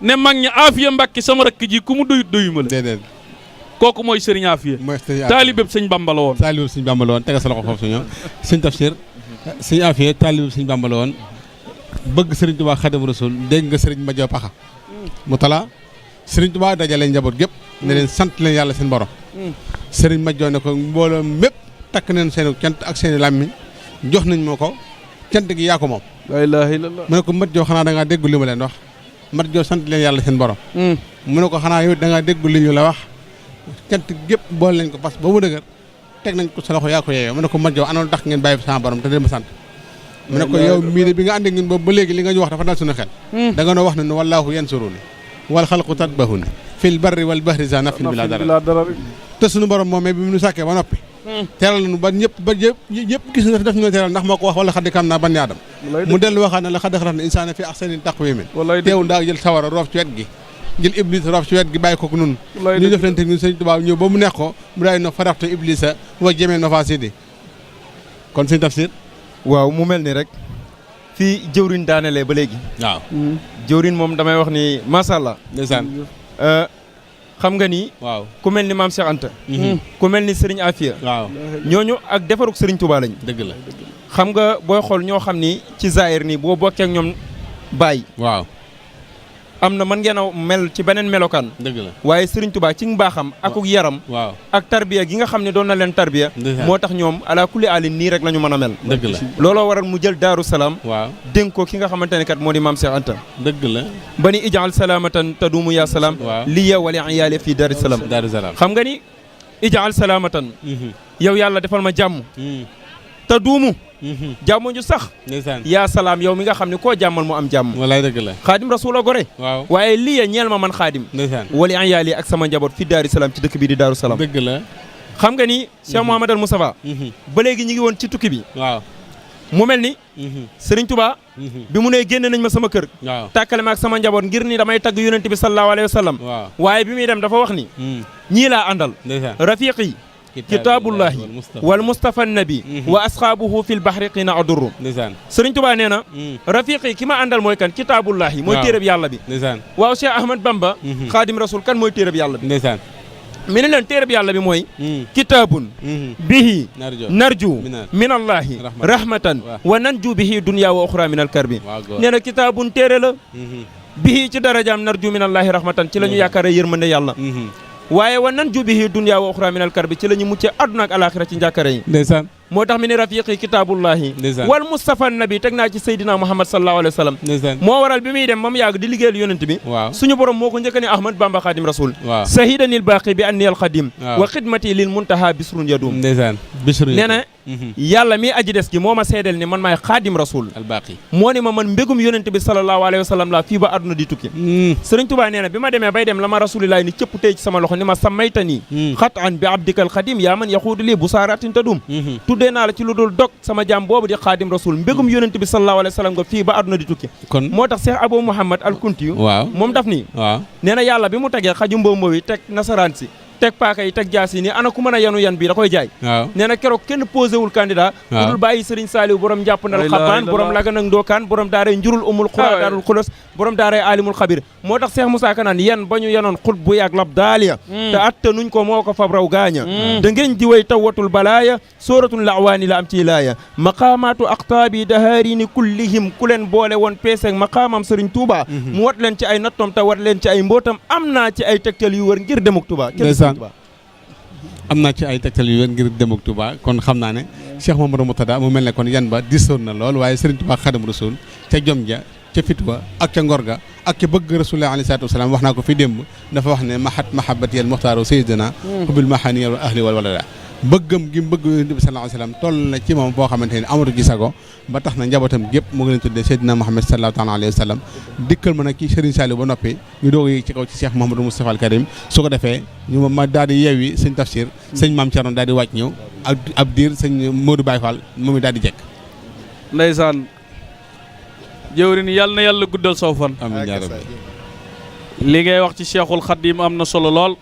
ne mag ña Afiya Mbakke sama rakk ji ku mu doyut doyuma la déedéet kooku mooy Sëriñ Afiya mooy sëñ taalibeb sëñ Bamba la woon taalibeb sëñ Bamba la woon tegal sa loxo foofu suñu sëñ Tafsir sëñ Afiya taalibeb sëñ Bamba la woon bëgg Sëriñ Tuubaa Xaadimu Rasuul dégg nga Sëriñ Madiaw Paxa mu tala Sëriñ Tuubaa dajale njaboot gépp ne leen sant leen yàlla seen borom Sëriñ Madiaw ne ko mbooloo mépp takk neen seen cant ak seen i làmmiñ jox nañ ma ko cant gi yaa ko moom la ilaha illallah mu ne ko Madiaw xanaa da ngaa déggu li ma leen wax Madiaw sant leen yàlla seen borom mu ne ko xanaa yow da ngaa déggu li ñu la wax cant gépp boole nañ ko parce que ba mu dëgër teg nañ ko sa loxo yaa ko yeeyoo mu ne ko Madiaw anoon tax ngeen bàyyi sama borom te dee ma sant mu ne ko yow mii de bi nga ànd ak ñun boobu ba léegi li nga ñu wax dafa dal suñu xel da nga noo wax ne nu wallaahu yansuruni wal xalqu tatbahuni fil barri wal bahri za nafin bila dara te suñu borom moom bi mu nu sàkkee ba noppi teral nañu ba ñëpp gis na def ñoo teral ndax moo ko wax wala xaddi kam naa ban aadam mu dellu waxaat ne la xaddi xalaat ne insaana fi ahsani taqwimin teewul daa jël sawara roof ci wet gi jël iblis roof ci wet gi bàyyi ko nun ñu def leen te ñun Sëriñ Tuubaa ñëw ba mu neex ko mu daay no faraxtu iblisa wa jemee no fa sidi kon Sëriñ Tafsir waaw mu mel ni rek fii jëwriñ daanelee ba léegi waaw jëwriñ moom damay wax ni macha allah ndeysaan xam nga ni waaw ku mel ni maam Cheikh Anta ku mel ni Serigne Afiya waaw ñooñu ak defaruk Serigne Touba lañ dëgg la xam nga booy xool ñoo xam ni ci zaahir nii boo bokkee ak ñoom bàyyi waaw am na mën ngeen a mel ci beneen melokaan dëgg la waaye Serigne Touba ci mbaaxam akuk yaram waaw ak tarbiya gi nga xam ne doon na leen tarbiya moo tax ñoom ala kulli alin nii rek la ñu mën a mel dëgg la looloo waral mu jël Daaru Salaam waaw dénk ko ki nga xamante ne kat moo di maam Cheikh Anta dëgg la ba ni ijaal salaamatan taduumu yaa salaam liya wali iyaali fii Daaru Salaam xam nga ni ijaal salaamatan yow yàlla defal ma jàmm taduumu jàmm ju sax yaa salaam yow mi nga xam ne koo jàmmal mu am jàmm walaay dëgg la xaadim rasul a gore waaw waaye lii ya ñeel ma man xaadim wali iyaali ak sama njaboot fi Daaru Salaam ci dëkk bii di Daaru Salaam dëgg la xam nga ni Cheikh Mouhamadal Moustapha ba léegi ñu ngi woon ci tukki bi waaw mu mel ni Serigne Touba bi mu nee génn nañ ma sama kër tàkkale ma ak sama njaboot ngir ni damay tagg yonent bi sallallahu alayhi wa sallam waaye bi muy dem dafa wax ni ñii laa àndal rafiqi kitaabullahi wal mustafa nabi wa asxaabuhu fil bahri qina adurru Serigne Touba nee na rafiqi ki ma àndal mooy kan kitaabullahi mooy téereb yàlla bi waaw Cheikh Ahmad Bamba xaadim rasul kan mooy téereb yàlla bi mi ne leen téere bi yàlla bi mooy kitaabun bihi narju minallahi rahmatan wa nanju bihi dunya wa uxra min al karbi nee na kitaabun téere la bihi ci darajaam narju minallahi rahmatan ci la ñu yaakaare yërmande yàlla waaye wa nanju bihi dunya wa uxra min al karbi ci la ñu muccee àdduna ak alaxira ci njàkkare yi ndeysaan moo tax mi ne rafiqi kitaabullahi wal mustafa nabi teg naa ci Seydina Muhammad sallallahu alayhi wa sallam moo waral bi muy dem moom yàgg di liggéeyal yonent bi suñu borom moo ko njëkk ne Ahmad Bamba Khadim Rasoul sahidanil baqi bi anni al Khadim wa xidmati lil muntaha bisrun yadum nee na yàlla mi aji des gi moo ma seedeel ni man maay Khadim Rasoul al baqi moo ni ma man mbégum yonent bi sallallahu alayhi wa sallam la fii ba àdduna di tukki Sëriñ Tuubaa nee na bi ma demee bay dem la ma rasulillahi ni cëpp tey ci sama loxo ni ma sammaytani xatan bi abdikal Khadim yaa man yaxuudu li busaaratin tadum tuddee naa la ci lu dul dog sama jaam boobu di Xaadim Rasul mbégum yonent bi sallallahu alayhi wa sallam nga fii ba àdduna di tukki kon moo tax Cheikh Abou Mouhamad al Kunti moom daf nii nee na yàlla bi mu tegee xaju mboobu yi teg nasaraan si teg paaka yi teg jaas yi nii ana ku mën a yanu yan bi da koy jaay nee na keroog kenn posé wul candidat lu dul bàyyi Serigne Saliou borom njàppandal xabaan borom lagan ak ndookaan borom daaray njurul umul xura daarul xulos borom daaray alimul xabir moo tax Cheikh Moussa Kanaan yan ba ñu yanoon xut bu yàgg lab daaliya te atta nuñ ko moo ko fab raw gaaña da ngeen di way tawatul balaaya sóoratul laawaani la am ci laaya maqaamaatu aqtaabi dahaarini kullihim ku leen boole woon peeseeg maqaamam Serigne Touba mu wat leen ci ay nattoom te wat leen ci ay mbootam am naa ci ay tegtal yu wër ngir demuk Touba am naa ci ay tegtal yu wér ngir dem ak Touba kon xam naa ne Cheikh Mamadou Moutada mu mel ne kon yan ba disoon na lool waaye Serigne Touba Xaadimu Rasuul ca jom ja ca fitwa ak ca ngor ga ak ca bëgg Rasulullah alayhi salaatu wasalaam wax naa ko fi démb dafa wax ne mahat mahabati al muxtaaru sayyidina hubil mahani wal ahli wal walada bëggam gi bëgg Yonent bi sallallahu alayhi wasallam toll na ci moom boo xamante ne amatu ci sago ba tax na njabootam gépp mu ngi leen tuddee Seydina Muhammad sallallahu taala alayhi wa sallam dikkal ma nag ci Serigne Saliou ba noppi ñu doog yi ci kaw ci Cheikh Mouhamadou Moustapha al Karim su ko defee ñu ma daal di yeewi sëñ Tafsir sëñ Maam Thierno daal di wàcc ñëw ak ab diir sëñ Modou Baye Fall moom daal di jekk ndeysaan jëwrin yàlla na yàlla guddal saw fan amiin yaa rabbi li ngay wax ci Cheikhul Khadim am na solo lool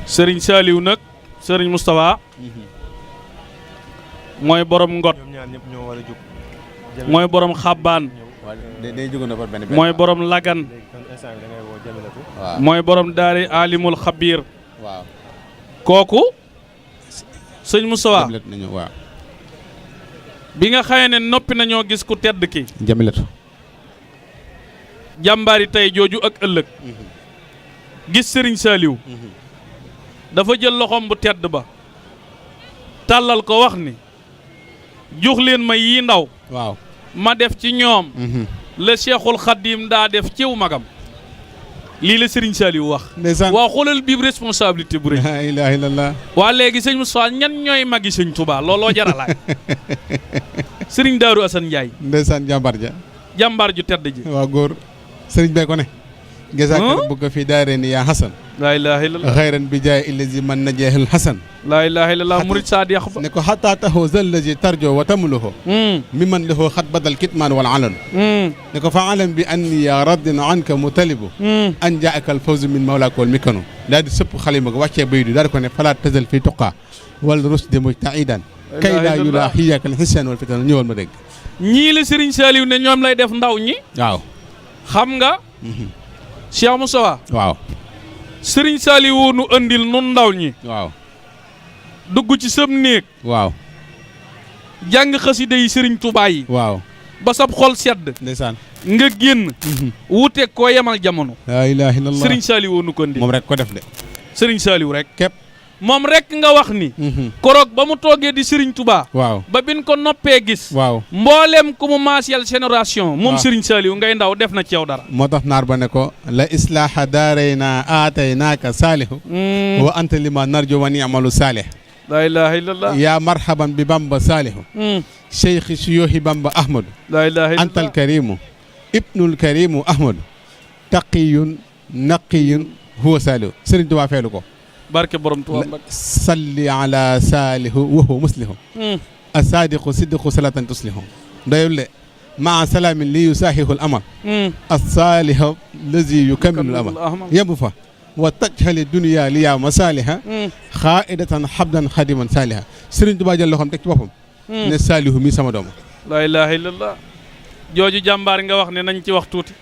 Serigne Saliou nag Serigne Moustapha mooy borom ngot mooy borom xabbaan mooy borom lagan mooy borom daari alimul xabiir kooku sëñ Moustapha bi nga xamee ne noppi nañoo gis ku tedd ki jamilatu jàmbaari tey jooju ak ëllëg gis Serigne Saliou dafa jël loxoom bu tedd ba tàllal ko wax ni jox leen ma yii ndaw waaw ma def ci ñoom la Cheikhul Khadim daa def ciw magam lii la Serigne Saliou wax waa xoolal biib responsabilité bu rëy la ilaha illallah waa léegi sëñ Moussa ñan ñooy magi sëñ Touba looloo jaralaay Serigne Darou Assane Ndiaye ndeysaan jàmbaar ju tedd ji waa góor Serigne bee ko ne gesaakar bugg fi daaree ni yaa Hasan laa ilaha illallah xayran bi jaay illazi man najeexul Hasan laa ilaha illallah murid saadiq ba ne ko xataa taxoo zallazi tarjo wa tamluho mi man lahu xat badal kitmaan wal alan ne ko fa alam bi anni ya raddin anka mutalibu an jaaka al fawzu min mawlaaka wal mikanu daal di sëpp xalima ko wàccee baydu daal di ko ne fala tazal fi tuqaa wal rusdi mujtaidan kay laa yulaa xiyaaka al xisaan wal fitan ñëwal ma dégg ñii la Serigne Saliou ne ñoom lay def ndaw ñi waaw xam nga Cheikh Moustapha waaw Serigne Saliou nu andil nun ndaw ñi waaw dugg ci sam néeg waaw jàng xasida yi Serigne Touba yi waaw ba sab xol sedd ndeysaan nga génn wuuteeg koo yemal jamono laa ilaaha illallah Serigne Saliou nu ko andil moom rek ko def de Serigne Saliou rek képp moom rek nga wax ni koroog ba mu toogee di Serigne Touba waaw ba bin ko noppee gis waaw mboolem ku mu maasiyal génération moom Serigne Saliou ngay ndaw def na ci yow dara moo tax naar ba ne ko la islaaha daarayna aataynaaka saalihu wa anta lima narju wa ni'malu saalih laa ilaha illallah yaa marhaban bi bamba saalihu cheikhi suyuhi bamba ahmadu laa ilaha illallah anta alkarimu ibnul karimu ahmadu taqiyun naqiyun huwa saalihu Serigne Touba feelu ko barke borom Tuubaa salli ala saalihu wa huwa muslihu asadiqu siddiqu salatan tuslihu doyul de maa salaamin li yusaahihu al amal asalihu lazi yukamilu al amal yembu fa wa tajhali dunia liya masaliha xaaidatan habdan xadiman saaliha Serigne Touba jël loxoom teg ci boppam ne saalihu mi sama doom laa ilaha illallah jooju jàmbaar nga wax ne nañ ci wax tuuti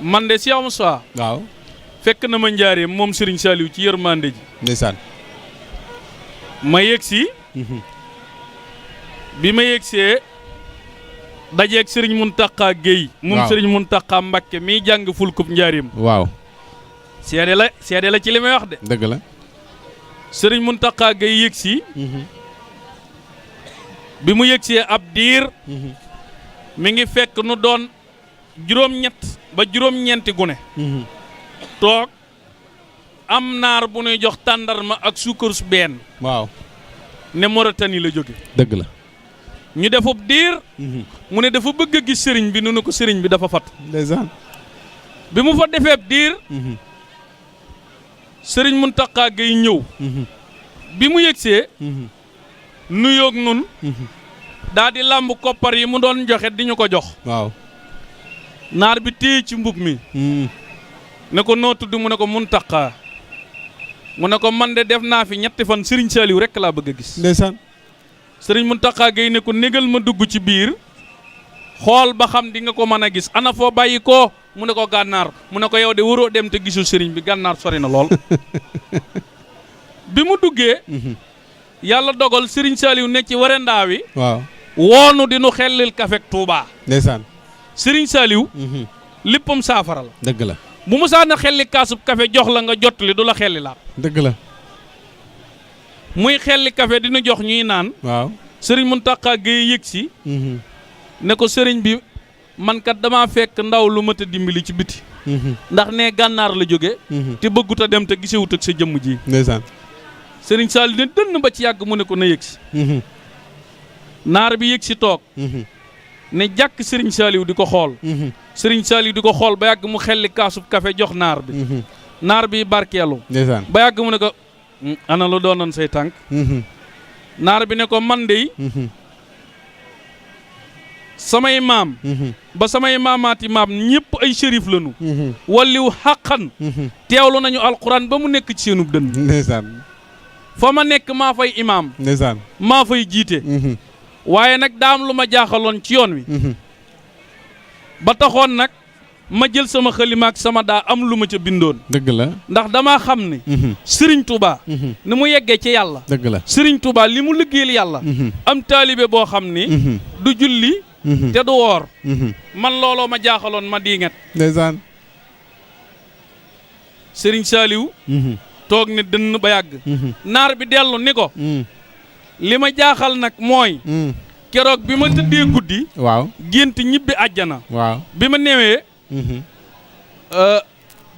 man de Cheikh Moussa waaw fekk na ma njaareem moom Serigne Saliou ci yërmande ji. ndeysaan. ma yegsi. bi ma yegsee dajeeg Serigne Mountakha Guèye. moom Serigne Mountakha Mbacké miy jàng fulkub njaareem. waaw. seede la ci li may wax de. dëgg la. Serigne Mountakha Guèye yegsi. bi mu yegsee ab diir. mi ngi fekk nu doon juróom-ñett ba juróom-ñeenti gune. toog am naar bu nuy jox tàndarma ak suukar su benn. waaw. ne Mauritanie la jóge. dëgg la. ñu defub diir. mu ne dafa bëgg a gis sëriñ bi nu ne ko sëriñ bi dafa fat. ndeysaan. bi mu fa defeeb diir. sëriñ Mountakha Guèye ñëw. bi mu yegsee. nuyoog nun. daa di làmb koppar yi mu doon joxe di ñu ko jox. waaw. naar bi téye ci mbub mi. ne ko noo tudd mu ne ko Mountakha. mu ne ko man de def naa fi ñetti fan Serigne Saliou rek laa bëgg a gis. ndeysaan. Serigne Mountakha Guèye ne ko négal ma dugg ci biir xool ba xam di nga ko mën a gis ana foo bàyyi ko mu ne ko gànnaar mu ne ko yow de waroo dem te gisul Serigne bi gànnaar sori na lool. bi mu duggee. yàlla dogal Serigne Saliou ne ci warendaa wi. waaw. woonu di nu xellil kafek Touba. ndeysaan. Serigne Saliou. léppam saafara la. dëgg la. bu mu saa na xelli kaasub kafe jox la nga jot li du la xelli laat. dëgg la. muy xelli kafe dina jox ñuy naan. waaw. Serigne Mountakha Guèye yëg si. ne ko Serigne bi man kat damaa fekk ndaw lu mat a dimbali ci biti. ndax ne gànnaar la jóge te bëggut a dem te gisewut ak sa jëmm ji. ndeysaan. Serigne Saliou ne dënn ba ci yàgg mu ne ko na yëg si. naar bi yëg si toog. ne jàkk Serigne Saliou di ko xool. Serigne Saliou di ko xool ba yàgg mu xelli kaasub kafe jox naar bi. naar bi barkeelu. ndeysaan. ba yàgg mu ne ko ana lu doonoon say tànk. naar bi ne ko man dey samay maam. ba samay maamaati maam ñëpp ay shérif lañu. walliw xàqan. teewlu nañu alquran ba mu nekk ci seenub dënn. ndeysaan. fa ma nekk maa fay imaam. ndeysaan. maa fay jiite. waaye nag daam lu ma jaaxaloon ci yoon wi. ba taxoon nag ma jël sama xalima ak sama daa am lu ma ca bindoon. dëgg la. ndax damaa xam ne. Serigne Touba. ni mu yeggee ci yàlla. dëgg la. Serigne Touba li mu liggéeyal yàlla. am taalibe boo xam ni. du julli. te du woor. man looloo ma jaaxaloon ma diinget. ndeysaan. Serigne Saliou. toog ne dënn ba yàgg. naar bi dellu ni ko. li ma jaaxal nag mooy. keroog bi ma tëddee guddi. waaw. gént ñibbi àjjana. waaw. bi ma newee.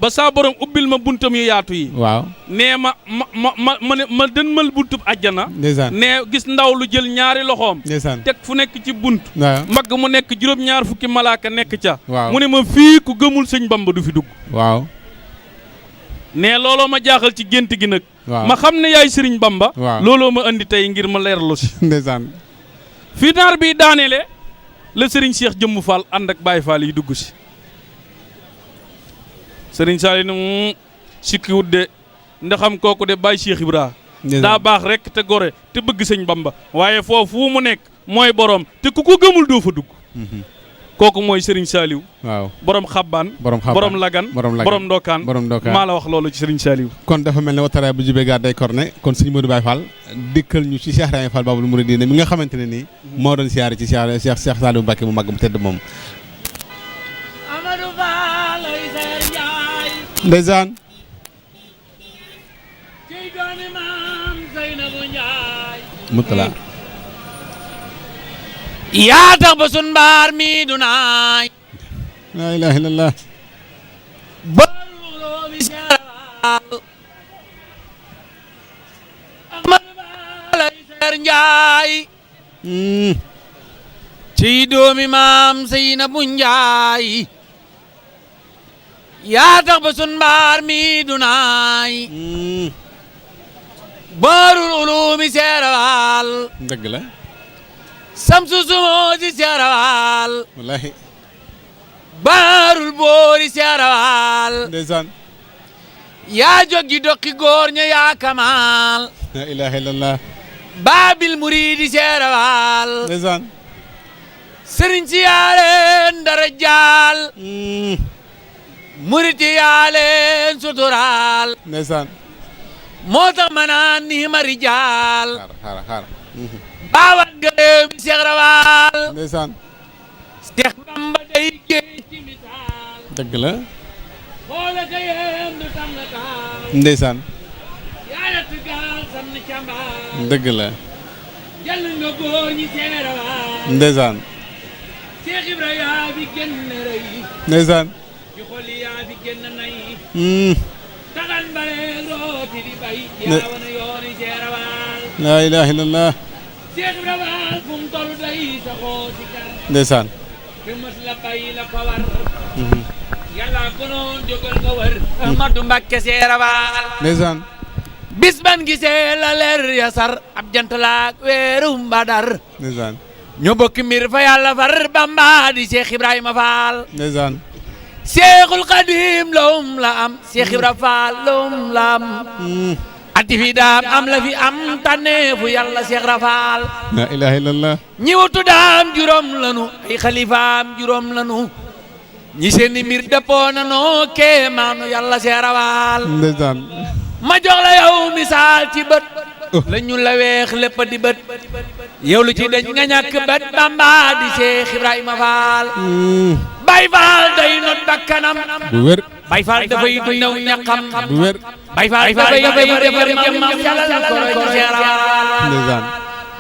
ba saa borom ubbil ma buntam yu yaatu yi. waaw. nee ma dënmal buntub àjjana. ndeysaan. nee gis ndaw lu jël ñaari loxoom. ndeysaan. teg fu nekk ci bunt. waaw. mbagg mu nekk juróom-ñaar fukki malaaka nekk ca. waaw. mu ne ma fii ku gëmul sëñ Bamba du fi dugg. waaw. nee looloo ma jaaxal ci gént gi nag. waaw. ma xam ne yaay sëriñ Bamba. waaw. looloo ma andi tey ngir ma leerlu si. ndeysaan. fii naar bi daaneele la sëriñ Cheikh Jëmm Fall ànd ak Baye Fall yi dugg si. sëriñ Saliou ne sikkiwut de ndaxam kooku de Baye Cheikh Ibra daa baax rek te gore te bëgg sëñ Bamba waaye foofu mu nekk mooy borom te ku ko gëmul doo fa dugg. kooku mooy Serigne Saliou. waaw. borom xabbaan. borom lagan. borom ndokaan. maa la wax loolu ci Serigne Saliou. kon dafa mel ne wataraay bu jubee gaa day korne kon sëñ Modou Baye Fall dikkal ñu ci Cheikh Ibrahima Fall Babul Mouridina mi nga xamante ne nii moo doon siyaare ci Cheikh Saliou Mbacké mu màgg mu tedd moom. ndeysaan. mutala. yaa tax ba sun mbaar mi du naay. laa ilaaha illallah. baruloo bi seeral. Ahmadu Balay Seer Njaay. ci doomi maam Seynabu Njaay. yaa tax ba sun mbaar mi du naay. barul ulumi seeral. dëgg la. samsu sumoo si seerawal. wallaahi. baarul boori seerawal. ndeysaan. yaa joggi dokki góor ña yaa kamaal. laa ilaaha illallah. baabil muriidi seerawal. ndeysaan. sëriñ si yaareen dara jaal. muriti yaa leen suturaal ndeysaan moo tax ma naan nii ma rijaal xaar baawat gërëm bi Cheikh Rawal ndeysaan Cheikh Bamba day géej ci misaal dëgg la xoola ka yéem du tam na taal ndeysaan yaayat gaal sam ni cambaal dëgg la jàll nga góor ñi Cheikh Rawal ndeysaan Cheikh Ibra yaa fi génn rëy ndeysaan ci xol yaa fi génn nay taxan bare rooti di bay yaa wana yooni Cheikh Rawal laa ilaaha illallah Cheikh Ibra Fall fu mu toll day saxoo ci kar ndeysaan fi mës la bay la ko war yàlla konoon jógal nga wër Ahmadou Mbacké Cheikh Rawal ndeysaan bis ban gisee la leer ya sar ab jant laak weerum Badar ndeysaan ñoo bokk mbir fa yàlla far Bamba di Cheikh Ibrahima Fall ndeysaan Cheikhul Khadim lawum la am Cheikh Ibrahima Fall lawum la am ati fi daam am la fi am tànneefu yàlla Cheikh Rafal laa ilaaha illallah ñi wutu daam juróom lanu ay xalifaam juróom lanu ñi seeni mbir dëppoo nanoo kéemaanu yàlla Cheikh Rafal ndeysaan ma jox la yow misaal ci bët la ñu la weex lépp di bët yow lu ci dañ nga ñàkk bët Bamba di Cheikh Ibrahima Fall Baye Fall day not bakkanam bu wér Baye Fall dafay naw ñaqam bu wér Baye Fall dafay defar jëmmam yàlla ko ci Cheikh Rafal ndeysaan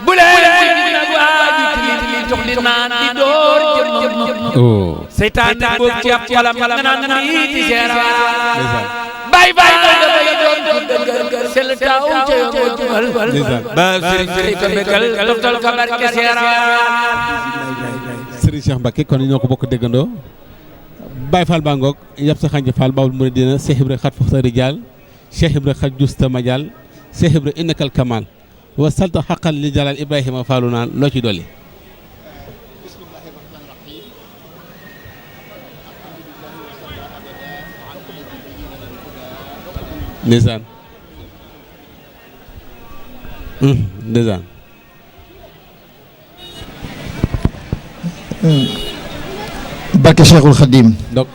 bu leen ci nag waaju tili jox di naan di door jëmmam oh seytaane boog ci ab xolam nga naan nii ci Cheikh Rafal ndeysaan Baye Fall dafay doon ci dëgër sel taw ca yoo jumal ndeysaan ba sëriñ ko bekal toftal ko barke Cheikh Rafal Serigne Cheikh Mbacké kon ñoo ko bokk déggandoo Baye Fall baa ngoog yab sa xanj Fall Babul Mouridina Cheikh Ibra xat foxta rijal Cheikh Ibra xat justa majal Cheikh Ibra innakal kamal wa salta xaqan li jalal Ibrahima Fallu naan loo ci dolli ndeysaan ndeysaan barke Cheikhul Khadim donc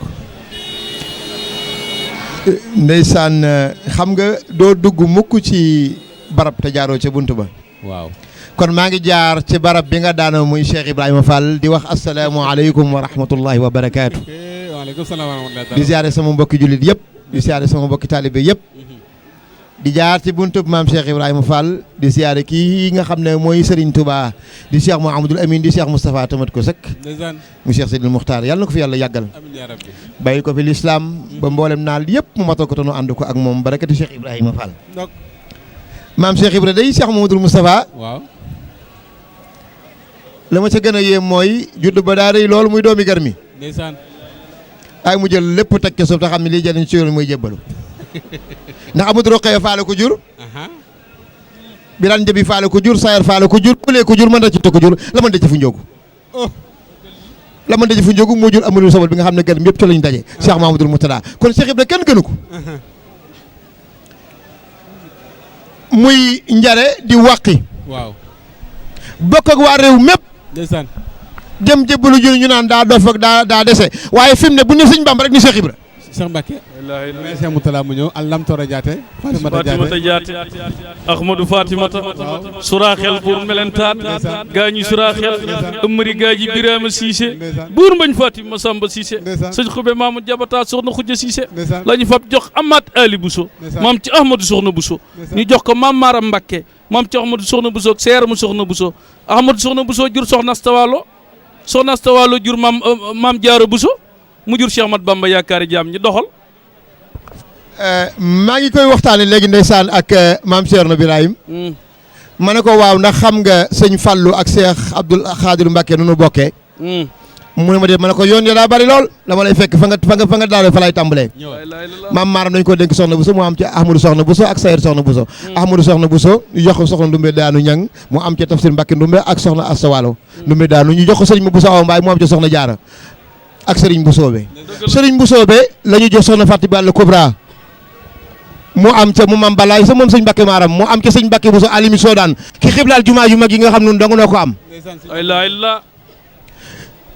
ndeysaan xam nga doo dugg mukk ci barab te jaaroo ca bunt ba waaw kon maa ngi jaar ci barab bi nga daanoo muy Cheikh Ibrahima Fall di wax asalaamaaleykum wa rahmatullahi wa barakaatu. waaleykum salaam wa rahmatullahi di ziare sama mbokki jullit yëpp di ziare sama mbokki taalibe yëpp di jaar ci buntub maam Cheikh Ibrahima Fall di ziare kii nga xam ne mooy Serigne Touba di Cheikh Mouhamadoul Amine di Cheikh Moustapha tamat ko sëkk mu Cheikh Sidil Muxtaar yàlla na ko fi yàlla yàggal bàyyi ko fi lislaam ba mboolem naal yëpp mu matal ko te nu ànd ko ak moom barakati Cheikh Ibrahima Fall maam Cheikh Ibrahima day Cheikh Mouhamadoul Moustapha waaw la ma ca gën a yéem mooy judd ba daa rëy loolu muy doomi gar mi ndeysaan ay mu jël lépp teg ca suuf te xam ne lii jëriñ ci yoon muy jébbalu ndax Amadou Rokhaya Fall ko jur Birane Njabi Fall ko jur Sayar Fall ko jur Kule ko jur mën da ci ko jur la mën da ci fu njóogu la mën da ci fu njóogu moo jur Amadou Sobal bi nga xam ne gar mi yëpp ci lañu daje Cheikh Mahamadou Moutada kon Cheikh Ibrahima kenn gënu ko muy njare di wàqi waaw bokk ak waa réew mépp ndeysaan dem jébbalu jur ñu naan daa dof ak daa dese waaye fi mu ne bu ñu sëñ Bamba rek ni Cheikh Ibra Cheikh Mbacké mais Cheikh Moutala mu ñëw allam tora jaate Fatimata jaate Ahmadou Fatimata suraxel buur melentaan gaañu suraxel ëmmëri gaaji Birama Cissé buur mbañ Fatima Samba Cissé sëñ xube Mamadou Jabata soxna Khoudia Cissé la ñu fab jox Amath Ali Bousso maam ci Ahmadou soxna Bousso ñu jox ko maam Maram Mbacké maam ci Ahmadou soxna Bousso seer mu soxna Bousso Ahmadou soxna Bousso jur soxna Astawalo soxna Astawalo jur maam Jaara Bousso mu jur Cheikh Ahmad Bamba yaakaari jaam ñi doxal maa ngi koy waxtaane léegi ndeysaan ak maam Thierno Birahim ma ne ko waaw ndax xam nga sëñ Fallou ak Cheikh Abdoul Khadir Mbacké nu nu bokkee mu ne ma dee ma ne ko yoon yo daa bari lool dama lay fekk fa nga daale fa lay tàmbalee maam maaram dañ ko dénk soxna Bousso mu am ci Ahmadou soxna Bousso ak Sayar soxna Bousso Ahmadou soxna Bousso ñu jox ko soxna Ndumbe daanu ñang mu am ca Tafsir Mbacké Ndumbe ak soxna Astawalo Ndumbe daanu ñu jox ko sëriñ ma Bousso Awa Mbaye mu am ca soxna Jaara ak Serigne Boussobe Serigne Boussobe la ñu jox soxna Fatou Balla Kubra mu am ca mu mam balaay sa moom sëñ Mbacké Maram mu am ca sëñ Mbacké Bousso alimi Sodaan ki xiblaal jumaa yu mag yi nga xam nun dong noo ko am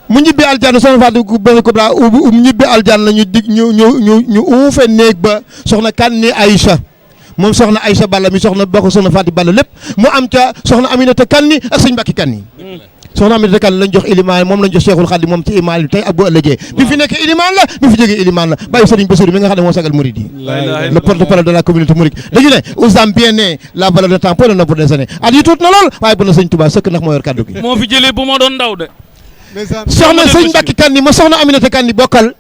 mu ñibbi aljanna soxna Fatou benn Kubra mu ñibbi aljanna ñu dig ñu uufe néeg ba soxna Kanni Aïcha moom soxna Aïcha Balla mi soxna bokk soxna Fatou Balla lépp mu am ca soxna Aminata Kanni ak sëñ Mbacke Kanni soxna Aminata Kanni lañ jox ilimaan moom lañ jox Cheikhul Khadim moom ci imaan yi tey ak bu ëllëgee bi fi nekk ilimaan la bi fi jógee ilimaan la bàyyi sëriñ Bassirou mi nga xam ne moo sagal mouride yi le porte-parole de la communauté mouride dañu ne usam bien né la valeur de temps peu le nombre des années at yi tuut na lool waaye bu na sëñ Touba sëkk ndax moo yor kaddu gi moo fi jëlee bu ma doon ndaw de soxna sëñ Mbacke Kanni ma soxna Aminata Kanni bokkal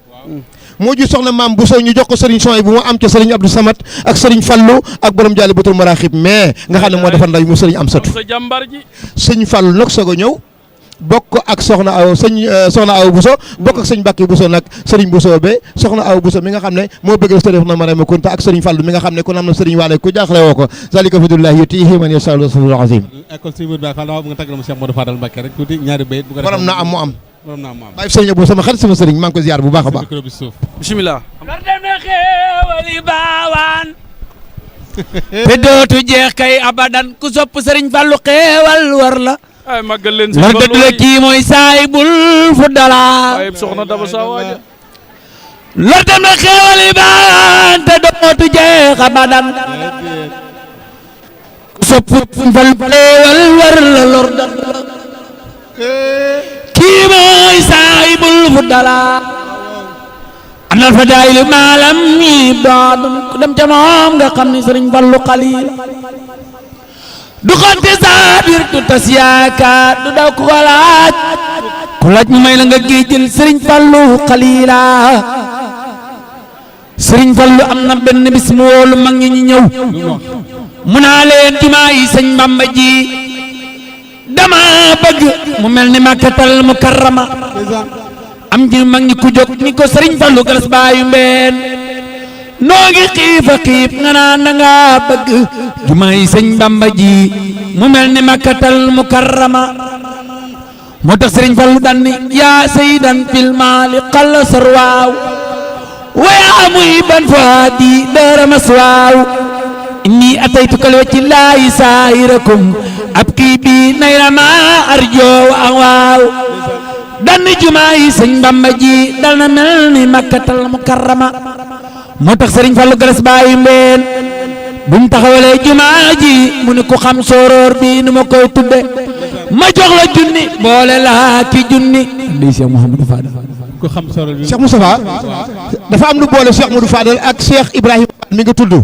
moo ju soxna maam Bousso ñu jox ko Serigne Soy bu mu am ca Serigne Abdou Samad ak Serigne Fallou ak borom Jaali Batul Maraxib mais nga xam ne moo defar ndaw mu Serigne Amsatu Serigne Fallou nag soog a ñëw bokk ak soxna aw soxna aw Bousso bokk ak sëñ Mbacke Bousso nag Serigne Bousso be soxna aw Bousso mi nga xam ne moo bëggal sëriñ na Mariama Kunta ak Serigne Fallou mi nga xam ne kon am na Serigne Waale ku jaaxle woo ko zalika fadlullahi yutihi man yashaa rasulul azim borom na am mu am bàyyi sëriñ Abou sama xarit sama sëriñ maa ngi ko ziar bu baax a baax bismillah lor dem na xéewali baawaan te dootu jeex kay abadan ku sopp sëriñ Fallu xéewal war la ay màggal leen lor dëdd la kii mooy saayibul fu dala ay soxna daba sa waaja lor dem na xéewali baawaan te dootu jeex abadan ku sopp sëriñ Fallu xéewal war la lor dëdd la kii mooy saayibul fu dala am na fa daayil maalam yi doodum ku dem ca moom nga xam ni sëriñ Fallu xaliil du xonte saabir du tas yaakaar du daw ku ko laaj ku laaj mu may la nga géejël sëriñ Fallu xaliila sëriñ Fallu am na benn bis mu woolu mag ñi ñu ñëw mu naa leen jumaa yi sëñ Bamba ji dama bëgg mu mel ni Makkatal Mukarrama am ji mag ñi ku jóg ni ko sëriñ Fallu galas baayu mbeen noo ngi xiifa xiif nga naan da nga bëgg jumaay sëñ Bamba ji mu mel ni Makkatal Mukarrama moo tax sëriñ Fallu dan ni yaa sayyidan fil maali qalla sarwaaw wa yaa muhibban fuadi dara maswaaw inni ataytuka wajhi llaahi saahirakum abki bi nayra ma arjo wa waaw dan jumaay sëñ Bamba ji dal na mel ni Makkatal Mukarrama moo tax sëriñ Fallu galas baayu mbeen buñ taxawalee jumaa ji mu ni ku xam soroor bi nu ma koy tudde ma jox la junni boole laa ki junni ndey Cheikh Mouhamadou Fadal ku xam soroor bi Cheikh Moustapha dafa am lu boole Cheikh Modou Fadal ak Cheikh Ibrahima mi nga tudd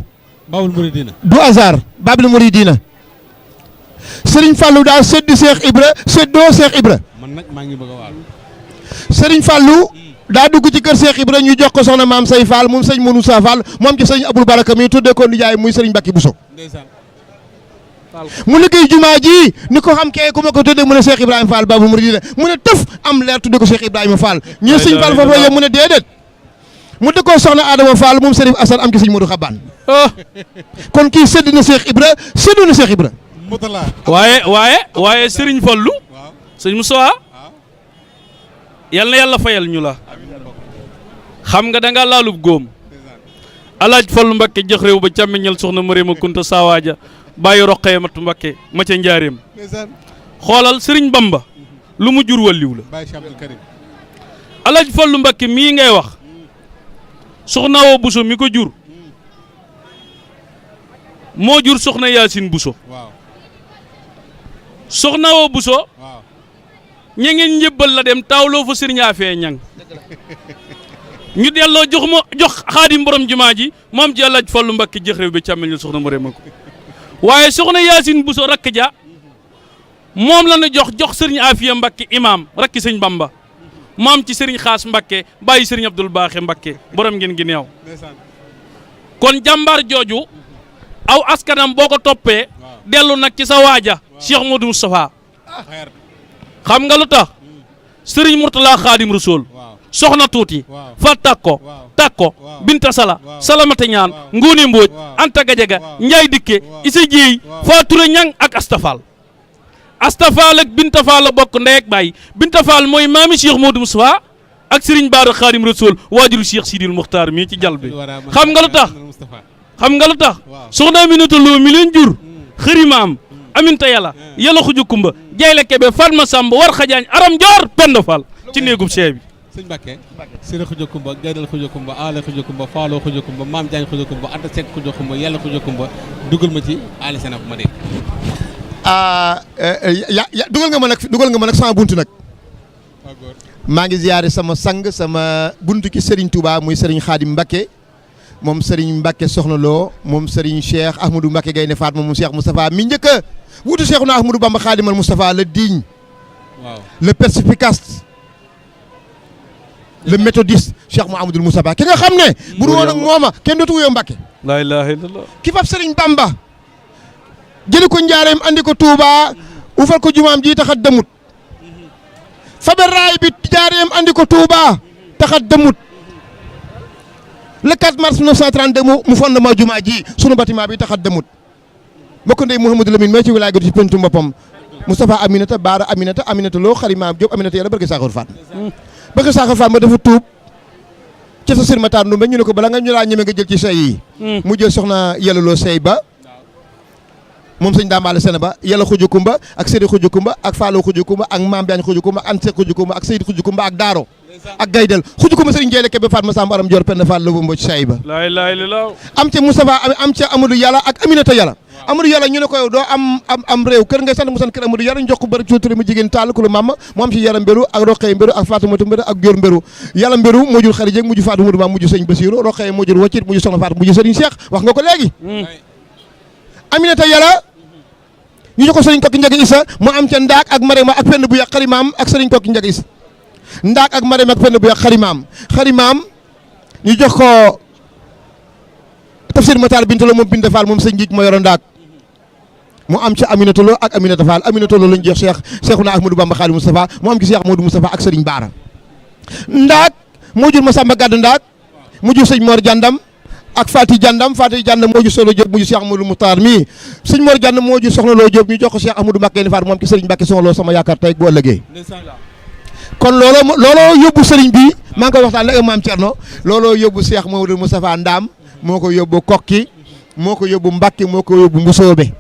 Babul Mouridina du hasard Babul Mouridina sëriñ Fallu daa sédd Cheikh Ibra séddoo Cheikh Ibra man nag maa ngi bëgg a waal sëriñ Fallu daa dugg ci kër Cheikh Ibra ñu jox ko soxna maam say Fall moom sëñ Moussa Fall moom ci sëñ Abul Baraka mi tuddee ko nijaay muy sëriñ Mbacke Bousso mu liggéey jumaa ji ni ko xam kee ku ma ko tuddee mu ne Cheikh Ibrahima Fall Babul Mouridina mu ne tëf am leer tuddee ko Cheikh Ibrahima Fall ñu sëñ Fall foofu yem mu ne déedéet mu dëkkoo soxna Adama Fall moom Serif Assane am ci sëñ Modou Xabaan kon kii sédd na Cheikh Ibra séddu na Cheikh Ibra waaye sëriñ Fallu sëñ Moussa yal na yàlla fayal ñu la xam nga da nga laalub góom alaaj Fallu Mbakke jëx réew ba càmmiñal soxna Mariama Kunta Sawaaja bàyyi roqee matu Mbakke ma ca njaareem xoolal sëriñ Bamba lu mu jur walliw la alaaj Fallu Mbakke mii ngay wax soxna woo Buso mi ko jur moo jur soxna Yaasin Buso soxna woo Buso ña ngeen njëbbal la dem taawloo fa sëriñ Afee ñang ñu delloo jox xaadim borom jumaa ji moom ji alaaj Fallu Mbakke jëx réew bi càmmeñul soxna Mariama ko waaye soxna Yaasin Buso rakk ja moom la ñu jox sëriñ Afiya Mbakke imaam rakki sëñ Bamba moom ci sëriñ Xaas Mbakke bàyyi sëriñ Abdul Baaxe Mbakke borom ngeen gi neew kon jàmbaar jooju aw askanam boo ko toppee dellu nag ci sa waaja Cheikh Modou Moustapha xam nga lu tax sëriñ Murtala Xaadim Rasul soxna tuuti fa takko binta sala salamata ñaan nguuni mbooj anta gajaga njaay dikke isa jéey fa ture ñang ak astafal ak binta faal la bokk ndey ak baay binta faal mooy maami Cheikh Modou Moustapha ak sëriñ Baara Xaadim Rasul waajuru Cheikh Sidil Muxtaar mii ci jal bi xam nga lu tax soxna Aminata Lo mi leen jur xërimaam aminta yàlla xuju kumba jayle kebe Fatma Samb war xajaañ aram joor pend fall ci néegum see bi. sëñ Mbacke Sira Xuja Kumba Gaydal Xuja Kumba Aale Xuja Kumba Faalo Xuja Kumba Maam Jaañ Xuja Kumba Anta Seck Xuja Kumba Yàlla Xuja Kumba dugal ma ci Aale Senab ma dégg. dugal nga ma nag sama buntu nag. maa ngi ziyaare sama sang sama buntu ki Serigne Touba muy Serigne Khadim Mbacke moom Serigne Mbacke Soxna Lo moom Serigne Cheikh Ahmadou Mbacke Gaynde Fatma moom Cheikh Moustapha mi njëkk a wuutu Cheikhuna Ahmadou Bamba Khadimal Moustapha le digne. waaw le perspicace. le méthodiste Cheikh Mouhamadoul Moustapha ki nga xam ne. bu dul woon ak mooma kenn dootu wuyoo Mbacke. laa ilaaha illallah. ki fab Serigne Bamba. jëli ko njaareem andi ko Touba ufal ko jumaam ji taxat demut. fabe raay bi njaareem andi ko Touba taxat demut. le 4 mars 1932 mu fondement jumaa ji sunu bâtiment bi taxat demut. mbokk ndey Mouhamadou Lamine mais ci wilaay gi ci pentu boppam Moustapha Aminata Baara Aminata Lo Xarima Diop Aminata yàlla barke Saxoor Faat. bëgg Saxoor Faat ma dafa tuub ci sa sir Matar Ndumbe ñu ne ko bala nga ñu laa ñeme nga jël ci sey yi. mu jël soxna Yàllaloo sey ba. moom sëñ Dambale Sene ba Yàlla Xuju Kumba ak Seydi Xuju Kumba ak Faalo Xuju Kumba ak Maam Jaañ Xuju Kumba ak Anta Xuju Kumba ak Seydi Xuju Kumba ak Daaro ak Gaydel Xuju Kumba sëriñ Jeele Kebe Fatma Samba Aram Joor Penda Fall Lobo Mbodj sey ba. laa ilaaha illallah. am ca Moustapha am ca Amadou Yàlla ak Aminata Yàlla. Amadou Yàlla ñu ne ko yow doo am réew kër ngay sant mu sant kër Amadou Yàlla ñu jox ko bëri tuuti mu jigéen tàll ku la maam mu am ci Yàlla Mbéru ak Roqee Mbéru ak Fatumata Mbéru ak Góor Mbéru Yàlla Mbéru moo jur Xari Jéeg mu jur Fatou Moudou Maam mu jur sëñ Basiru Roqee moo jur Waccit mu jur Soxna Fatou mu jur sëriñ Cheikh wax nga ko léegi. Aminata Yàlla ñu jox ko sëriñ Kokki Njaga Issa mu am ca Ndaak ak Marema ak Penda bu yàq Xarimaam ak sëriñ Kokki Njaga Issa Ndaak ak Marema ak Penda bu yàq Xarimaam ñu jox ko Tafsir Matar Binta Lo moom Binta Fall moom sëñ Ngiig moo yoroon Ndaak mu am ca Aminata Lo ak Aminata Fall Aminata Lo lañ jox Cheikhuna Ahmadou Bamba Khadim Moustapha mu am ci Cheikh Modou Moustapha ak Serigne Baara Ndaak moo jur Massamba Gadd Ndaak mu jur sëñ Mor Jandam ak Fati Jandam moo jur Solo Diop mu jur Cheikh Amadou Moutar mi sëñ Mor Jandam moo jur Soxna Lo Diop ñu jox ko Cheikh Amadou Mbacké Fall mu am ci Serigne Mbacké Soxna Lo sama yaakaar tey bu ëllëgee kon looloo yóbbu Serigne bi maa ngi koy waxtaan ak Maam Thierno looloo yóbbu Cheikh Mamadou Moustapha Ndam moo ko yóbbu Kokki moo ko yóbbu Mbacké moo ko yóbbu Mbusoobe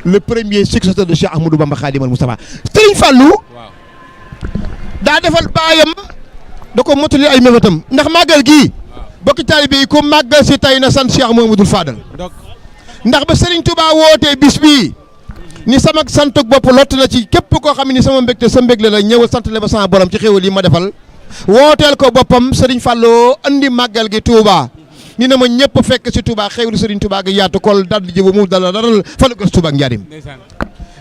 le premier successeur de Cheikh Ahmadou Bamba Khadimal Moustapha Serigne Fallou daa defal baayam da ko mottali ay méfatam ndax màggal gii bokki taalibe yi ko màggal si tey na sant Cheikh Mamadou Fadal ndax ba Serigne Touba wootee bis bii ni sama santuk bopp lott na ci képp koo xam ni sama mbégte sa mbégle la ñëwal sant le ma sama borom ci xéwal yi ma defal wooteel ko boppam Serigne Fallou andi màggal gi Touba ni na ma ñëpp fekk si Touba xéwlu Serigne Touba gi yaatu kol dal di jëba mu dala daral falu gës Touba ak njaarim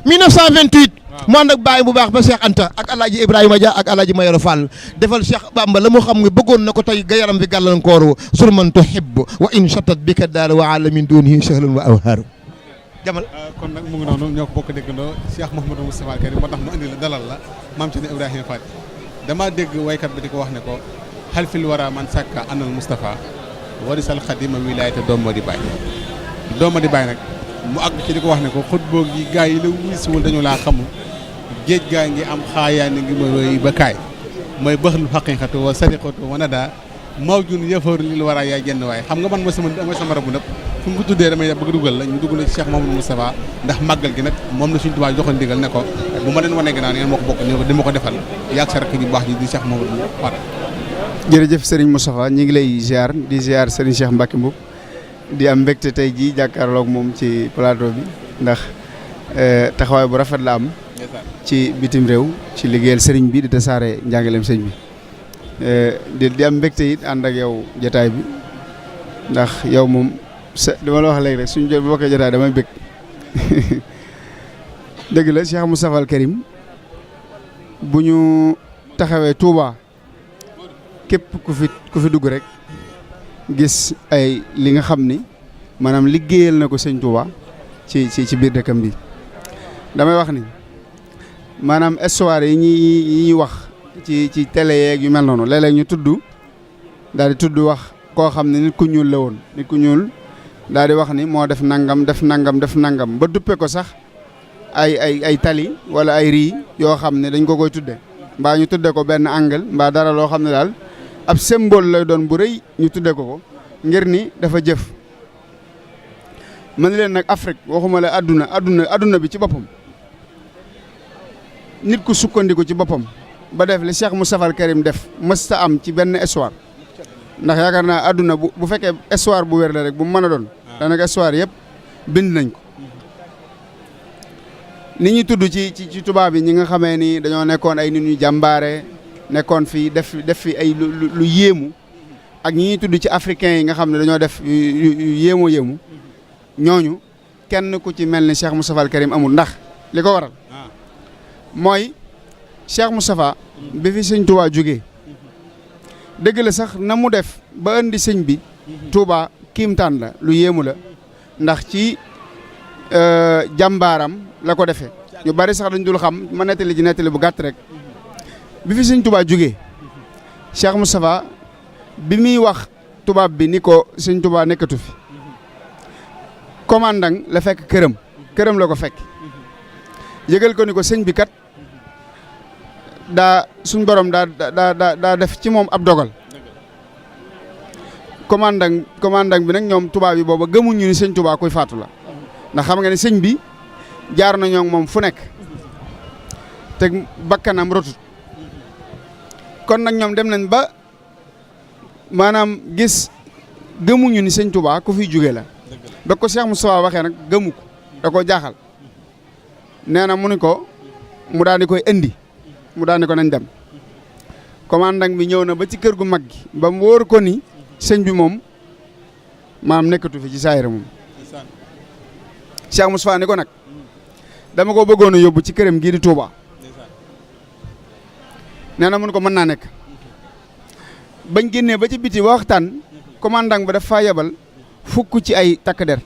1928 mu ànd ak baay bu baax ba Cheikh Anta ak Alaaji Ibrahima Dia ak Alaaji Mayoro Fall defal Cheikh Bamba la mu xam nga bëggoon na ko tey ga yaram bi gàllankooru surman tuhibbu wa in shatat bika daal wa alamin dunihi shahlun wa awharu jamal kon nag mu ngi noonu ñoo ko bokk déggandoo Cheikh Mouhamadou Moustapha Karim moo tax mu indi la dalal la maam ci ne Ibrahima Fall damaa dégg waykat bi di ko wax ne ko xal fil wara man sàkka anal Moustapha warisal xadima wilaayata doom moo di bàyyi nag mu àgg ci di ko wax ne ko xut boog yi gaa yi la wisiwul dañu laa xamul géej gaa ngi am xaayaani ngi mooy ba kaay mooy bëxlu xaqiqatu wa sadiqatu wa nada mawjun yëfaru lil wara yaay jenn waaye xam nga man mooy sama rabu nëpp fu mu ko tuddee damay bëgg dugal la ñu dugg na ci Cheikh Mamadou Moustapha ndax màggal gi nag moom la suñu tubaab joxoon ndigal ne ko bu ma leen wane gannaaw ngeen moo ko bokk di ma ko defal yaag sa rakk ji baax ji di Cheikh Mamadou Fall. jërëjëf Serigne Moustapha ñu ngi lay ziar di ziar Serigne Cheikh Mbacke Mboup di am mbégte tey jii jàkkaarloog moom ci plateau bi ndax taxawaay bu rafet la am ci bitim réew ci liggéeyal Serigne bi di tasaare njàngaleem sëñ bi di am mbégte it ànd ak yow jotaay bi ndax yow moom dama la wax léegi rek suñu bokkee jotaay damay bég dëgg la Cheikh Moustapha Al Karim bu ñu taxawee Touba képp ku fi dugg rek gis ay li nga xam ni maanaam liggéeyal na ko sëñ Touba ci biir dëkkam bi damay wax ni maanaam histoire yi ñuy wax ci télé yeeg yu mel noonu léeg-léeg ñu tudd daal di tudd wax koo xam ne nit ku ñuul la woon nit ku ñuul daal di wax ni moo def nangam ba duppe ko sax ay tali wala ay rii yoo xam ne dañ ko koy tudde mbaa ñu tudde ko benn angle mbaa dara loo xam ne daal ab symbole lay doon bu rëy ñu tudde ko ngir ni dafa jëf man leen nag Afrique waxuma la adduna bi ci boppam nit ku sukkandiku ci boppam ba def li Cheikh Moustapha al Karim def mësta am ci benn histoire ndax yaakaar naa àdduna bu fekkee histoire bu wér la rek bu mu mën a doon daanaka histoire yëpp bind nañ ko ni ñuy tudd ci tubaab yi ñi nga xamee ni dañoo nekkoon ay nit ñu jàmbaare nekkoon fii def fi ay lu yéemu ak ñi ñuy tudd ci africains yi nga xam ne dañoo def yu yéemu ñooñu kenn ku ci mel ni Cheikh Moustapha al Karim amul ndax li ko waral mooy Cheikh Moustapha bi fi sëñ Touba jógee dëgg la sax na mu def ba indi sëñ bi Touba kiimtaan la lu yéemu la ndax ci jàmbaaram la ko defee ñu bari sax dañ dul xam ma nettali ci nettali bu gàtt rek bi fi sëñ Touba jógee Cheikh Moustapha bi muy wax tubaab bi ni ko sëñ Touba nekkatu fi commandant la fekk këram la ko fekk yëgal ko ni ko sëñ bi kat daa suñ borom daa def ci moom ab dogal commandant bi nag ñoom tubaab yi booba gëmuñu ni sëñ Touba kuy faatu la ndax xam nga ne sëñ bi jaar nañoo moom fu nekk te bakkanam rotut kon nag ñoom dem nañ ba maanaam gis gëmuñu ni sëñ Touba ku fiy jóge la ba ko Cheikh Moustapha waxee nag gëmu ko da ko jaaxal nee na mu ni ko mu daal di koy indi mu daal di ko nañ dem commandant bi ñëw na ba ci kër gu mag gi ba mu wóor ko ni sëñ bi moom maam nekkatu fi ci saayira moom Cheikh Moustapha ni ko nag dama ko bëggoon a yóbbu ci këram gii di Touba nee na mun ko mën naa nekk bañ génnee ba ci biti waxtaan commandant ba daf faa yebal fukk ci ay takk der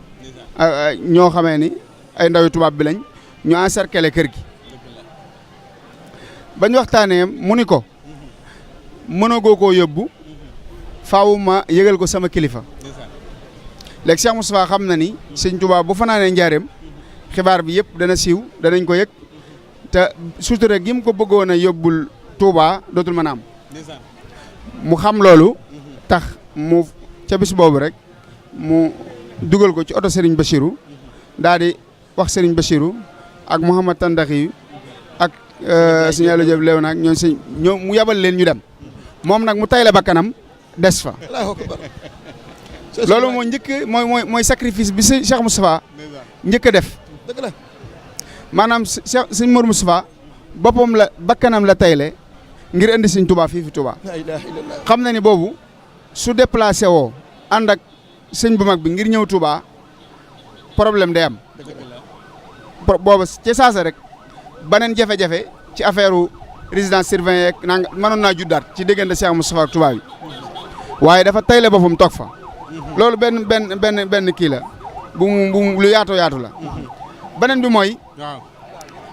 ñoo xamee ni ay ndawi tubaab bi lañ ñu encercler kër gi bañ waxtaanee mu ni ko mënagoo koo yóbbu faaw ma yëgal ko sama kilifa léegi Cheikh Moustapha xam na ni sëñ Touba bu fanaanee njaareem xibaar bi yëpp dana siiw danañ ko yëg te sutura gi mu ko bëggoon a yóbbul Touba dootul mën a am mu xam loolu tax mu ca bis boobu rek mu dugal ko ci oto Serigne Bachirou daal di wax Serigne Bachirou ak Mouhamad Tandaxi ak sëñ Yàlla Jóob leew naag ñoom sëñ ñoo mu yabal leen ñu dem moom nag mu tayle bakkanam des fa loolu moo njëkk mooy sacrifice bi Cheikh Moustapha njëkk a def dëgg la maanaam sëñ Mor Moustapha boppam la bakkanam la tayle ngir indi sëñ Touba fii fi Touba xam na ni boobu su déplacé woo ànd ak sëñ bu mag bi ngir ñëw Touba problème day am booba ci saasa rek beneen jafe-jafe ci affaire résidence surveillée yeeg nanga mënoon naa juddaat ci diggante Cheikh Moustapha ak Touba bi waaye dafa tayle boppam toog fa loolu benn kii la bu lu yaatoo yaatu la beneen bi mooy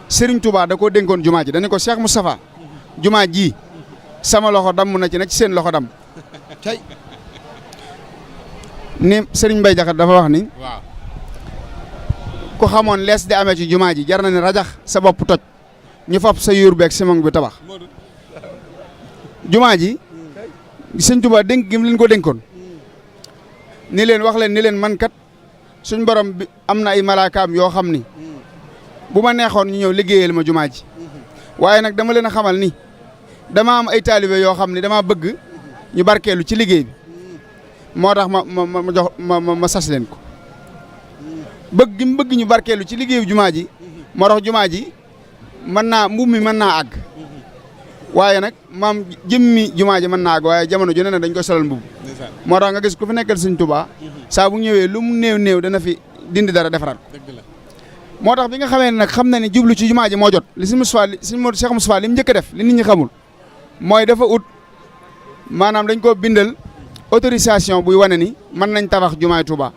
Serigne Touba da koo dénkoon jumaa ji dañu ko Cheikh Moustapha jumaa ji sama loxo damm na ci seen loxo dam tey ni Serigne Mbaye Jaxate dafa wax ni ku xamoon lees di amee ci jumaa ji jar na ne rajax sa bopp toj ñu fab sa yuur beeg simon bi tabax jumaa ji sëñ Touba dénk gi mu leen ko dénkoon ni leen wax leen ni leen man kat suñ borom bi am na ay malaakaam yoo xam ni bu ma neexoon ñu ñëw liggéeyal ma jumaa ji waaye nag dama leen a xamal ni dama am ay taalibe yoo xam ni dama bëgg ñu barkeelu ci liggéey bi moo tax ma jox ma sas leen ko bëgg gi mu bëgg ñu barkeelu ci liggéeyu jumaa ji moo tax jumaa ji mën naa mbubb mi mën naa àgg waaye nag maam jëmmi jumaa ji mën naa àgg waaye jamono ju ne dañ koy solal mbubb moo tax nga gis ku fi nekkal sëñ Touba saa bu ñëwee lu mu néew dana fi dindi dara defaraat ko moo tax bi nga xamee ne nag xam na ne jublu ci jumaa ji moo jot li Cheikh Moustapha li mu njëkk a def li nit ñi xamul mooy dafa ut maanaam dañ ko bindal autorisation buy wane ni mën nañ tabax jumaay Touba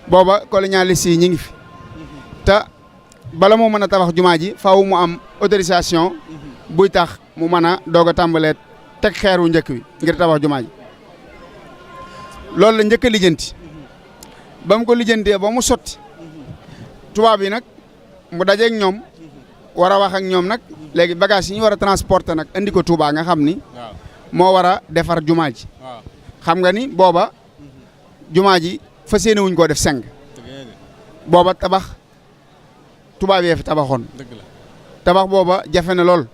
booba colonialiste yi ñi ngi fi te bala moo mën a tabax jumaa ji faaw mu am autorisation buy tax mu mën a doog a tàmbalee teg xeer wu njëkk wi ngir tabax jumaa ji loolu la njëkk a lijjanti ba mu ko lijjantee ba mu sotti tubaab yi nag mu dajeeg ñoom war a wax ak ñoom nag léegi bagage yi ñu war a transporter nag andi ko Touba nga xam ni moo war a defar jumaa ji xam nga ni booba jumaa ji fas yéene wuñ koo def seng booba tabax tubaab yee fi tabaxoon tabax booba jafe na lool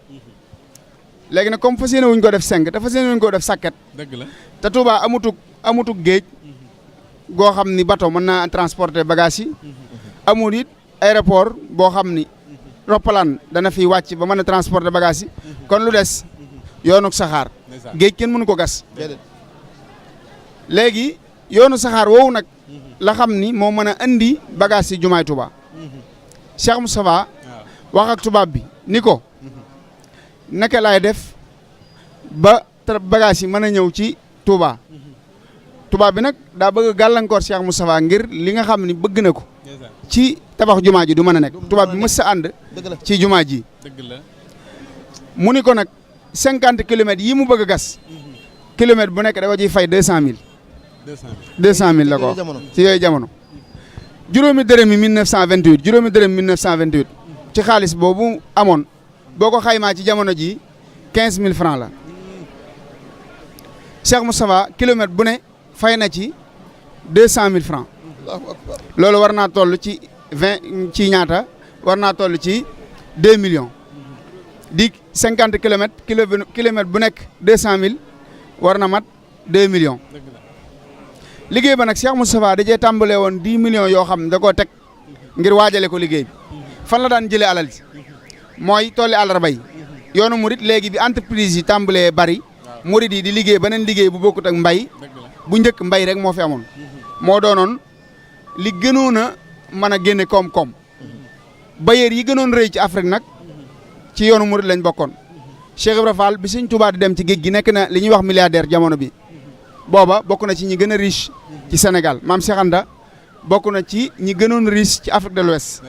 léegi nag comme fas yéene wuñ ko def 5 te fas yéene wuñ ko def sàkket. dëgg la te Touba amutug géej goo xam ni bateau mën naa transporter bagage yi. amul it aéroport boo xam ni roppalaan dana fi wàcc ba mën a transporter bagage yi. kon lu des yoonu saxaar. géej kenn mënu ko gas. léegi yoonu saxaar woowu nag la xam ni moo mën a andi bagage yi jumaay Touba. Cheikh Moustapha wax ak tubaab bi ni ko naka laay def ba bagage yi mën a ñëw ci Touba. tubaab bi nag daa bëgg a gàllankoor Cheikh Moustapha ngir li nga xam ni bëgg na ko ci tabax jumaa ji du mën a nekk tubaab bi mës sa ànd ci jumaa ji. mu ni ko nag 50 kilomètres yi mu bëgg a gas kilomètre bu nekk da ko ciy fay 200000. 200000 la ko ci yooyu jamono. juróomi dërëm yi 1928 ci xaalis boobu amoon boo ko xaymaa ci jamono ji 15000 francs la. Cheikh Moustapha kilomètre bu ne fay na ci 200000 francs loolu war naa toll ci 20 ci ñaata war naa toll ci 2 millions. di 50 kilomètre bu nekk 200000 war na mat 2 millions. liggéey ba nag Cheikh Moustapha dajee tàmbalee woon 10 millions yoo xam ne da koo teg ngir waajale ko liggéey bi fan la daan jëlee alal ji mooy tooli àllarba yi yoonu murit léegi bi entreprise yi tàmbalee bari murit yi di liggéey beneen liggéey bu bokkut ak mbay bu njëkk mbay rek moo fi amoon moo doonoon li gënoon a mën a génne koom-koom bayeer yi gënoon rëy ci Afrique nag ci yoonu murit lañ bokkoon Cheikh Ibra Fall bi Sëñ Tuubaa di dem ci géej gi nekk na li ñuy wax milliardaire jamono bi booba bokk na ci ñi gën a riche ci Sénégal maam Cheikh Anta bokk na ci ñi gënoon riche ci Afrique de l'Ouest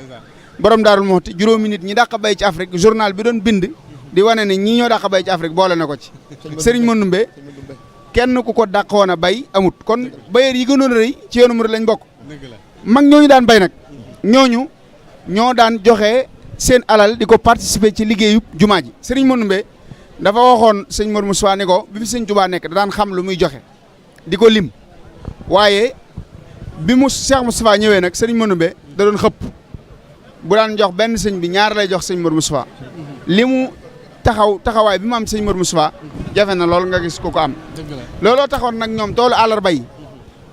borom Daarul Muxti juróomi nit ñi dàq bay ci Afrique journal bi doon bind di wane ne ñii ñoo dàq bay ci Afrique boole na ko ci Serigne Mandoumbe kenn ku ko dàqoon a bay amut kon bayeer yi gënoon a rëy ci yoonu murid lañ bokk mag ñooñu daan bay nag ñooñu ñoo daan joxe seen alal di ko participer ci liggéeyu jumaa ji Serigne Mandoumbe dafa waxoon sëñ Mor Moussa ne ko bi fi sëñ Touba nekk da daan xam lu muy joxe di ko lim waaye bi mu Cheikh Moustapha ñëwee nag sëriñ Mandoumbe da doon xëpp bu daan jox benn sëñ bi ñaar lay jox sëñ Mor Moustapha li mu taxawaay bi mu am sëñ Mor Moustapha jafe na lool nga gis ko am looloo taxoon nag ñoom toolu àllarba yi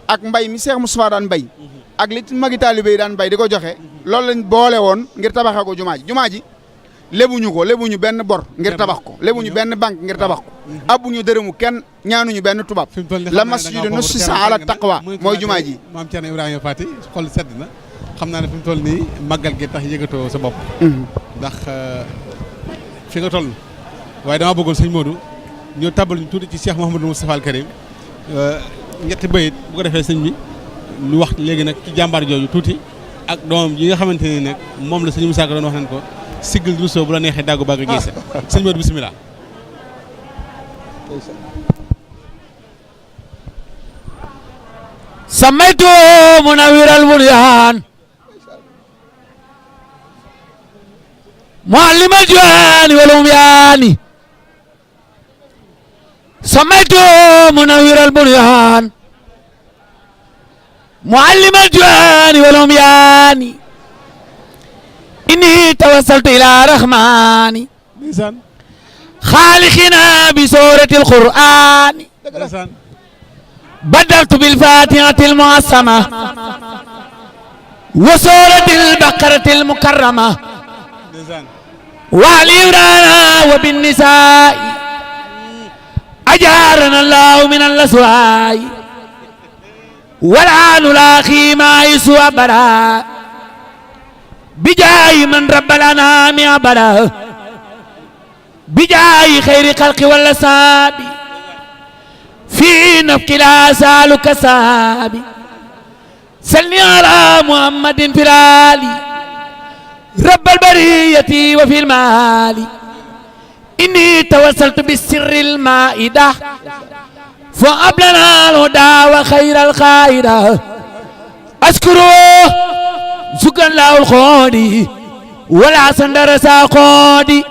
ak mbay mi Cheikh Moustapha daan bay ak li magi taalibe yi daan bay di ko joxe loolu lañ boole woon ngir tabaxee ko jumaa ji lebuñu benn bor ngir tabax ko lebuñu benn banque ngir tabax ko abbuñu dërëmu kenn ñaanuñu benn tubaab la masjidu nussisa ala taqwa mooy jumaa ji maam Thierno Ibrahima Fati xol sedd na xam naa ne fi mu toll nii màggal gi tax yëgatoo sa bopp ndax fi nga toll waaye dama bëggoon sëñ Modou ñoo tabal ñu tuuti ci Cheikh Mouhamadou Moustapha al Karim ñetti bayit bu ko defee sëñ bi ñu wax léegi nag ci jàmbaar jooju tuuti ak doomam yi nga xamante ne nag moom la sëñ Moussa Ka doon wax nañ ko sigil Rousseau bu la neexee dàggu bàgg gise sëñ Modou bisimilah. سميت منور البنيان معلم الجوان والأميان سميت منور البنيان معلم الجوان والأميان إني توسلت إلى رحمن خالقنا بسورة القرآن بدلت بالفاتحة المعصمة وسورة البقرة المكرمة وعلي عمران وبالنساء أجارنا الله من الأسواء والآن الآخي ما يسوى بلا بجاي من رب الأنام أبدا بجاي خير خلق والأساب في نفك لا سالك سابي سلني على محمد في الآلي رب البرية وفي المال إني توسلت بالسر المائدة فأبلنا الهدى وخير الخائدة أشكره شكرا له الخودي ولا سندر ساقودي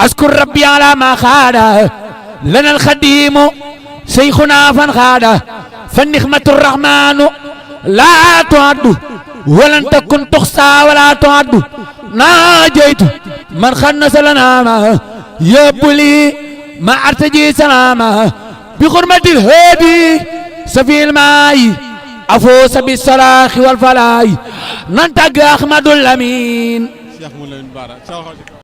أشكر ربي على ما خاده لنا الخديم شيخنا فانخاده فالنخمة الرحمن لا تعد ولن تكن تخصى ولا تعد ناجيت من خنس لنا ما يبلي ما أرتجي سلامة بحرمة الهادي سفي الماء أفوز بالصلاح والفلاح ننتج أحمد الأمين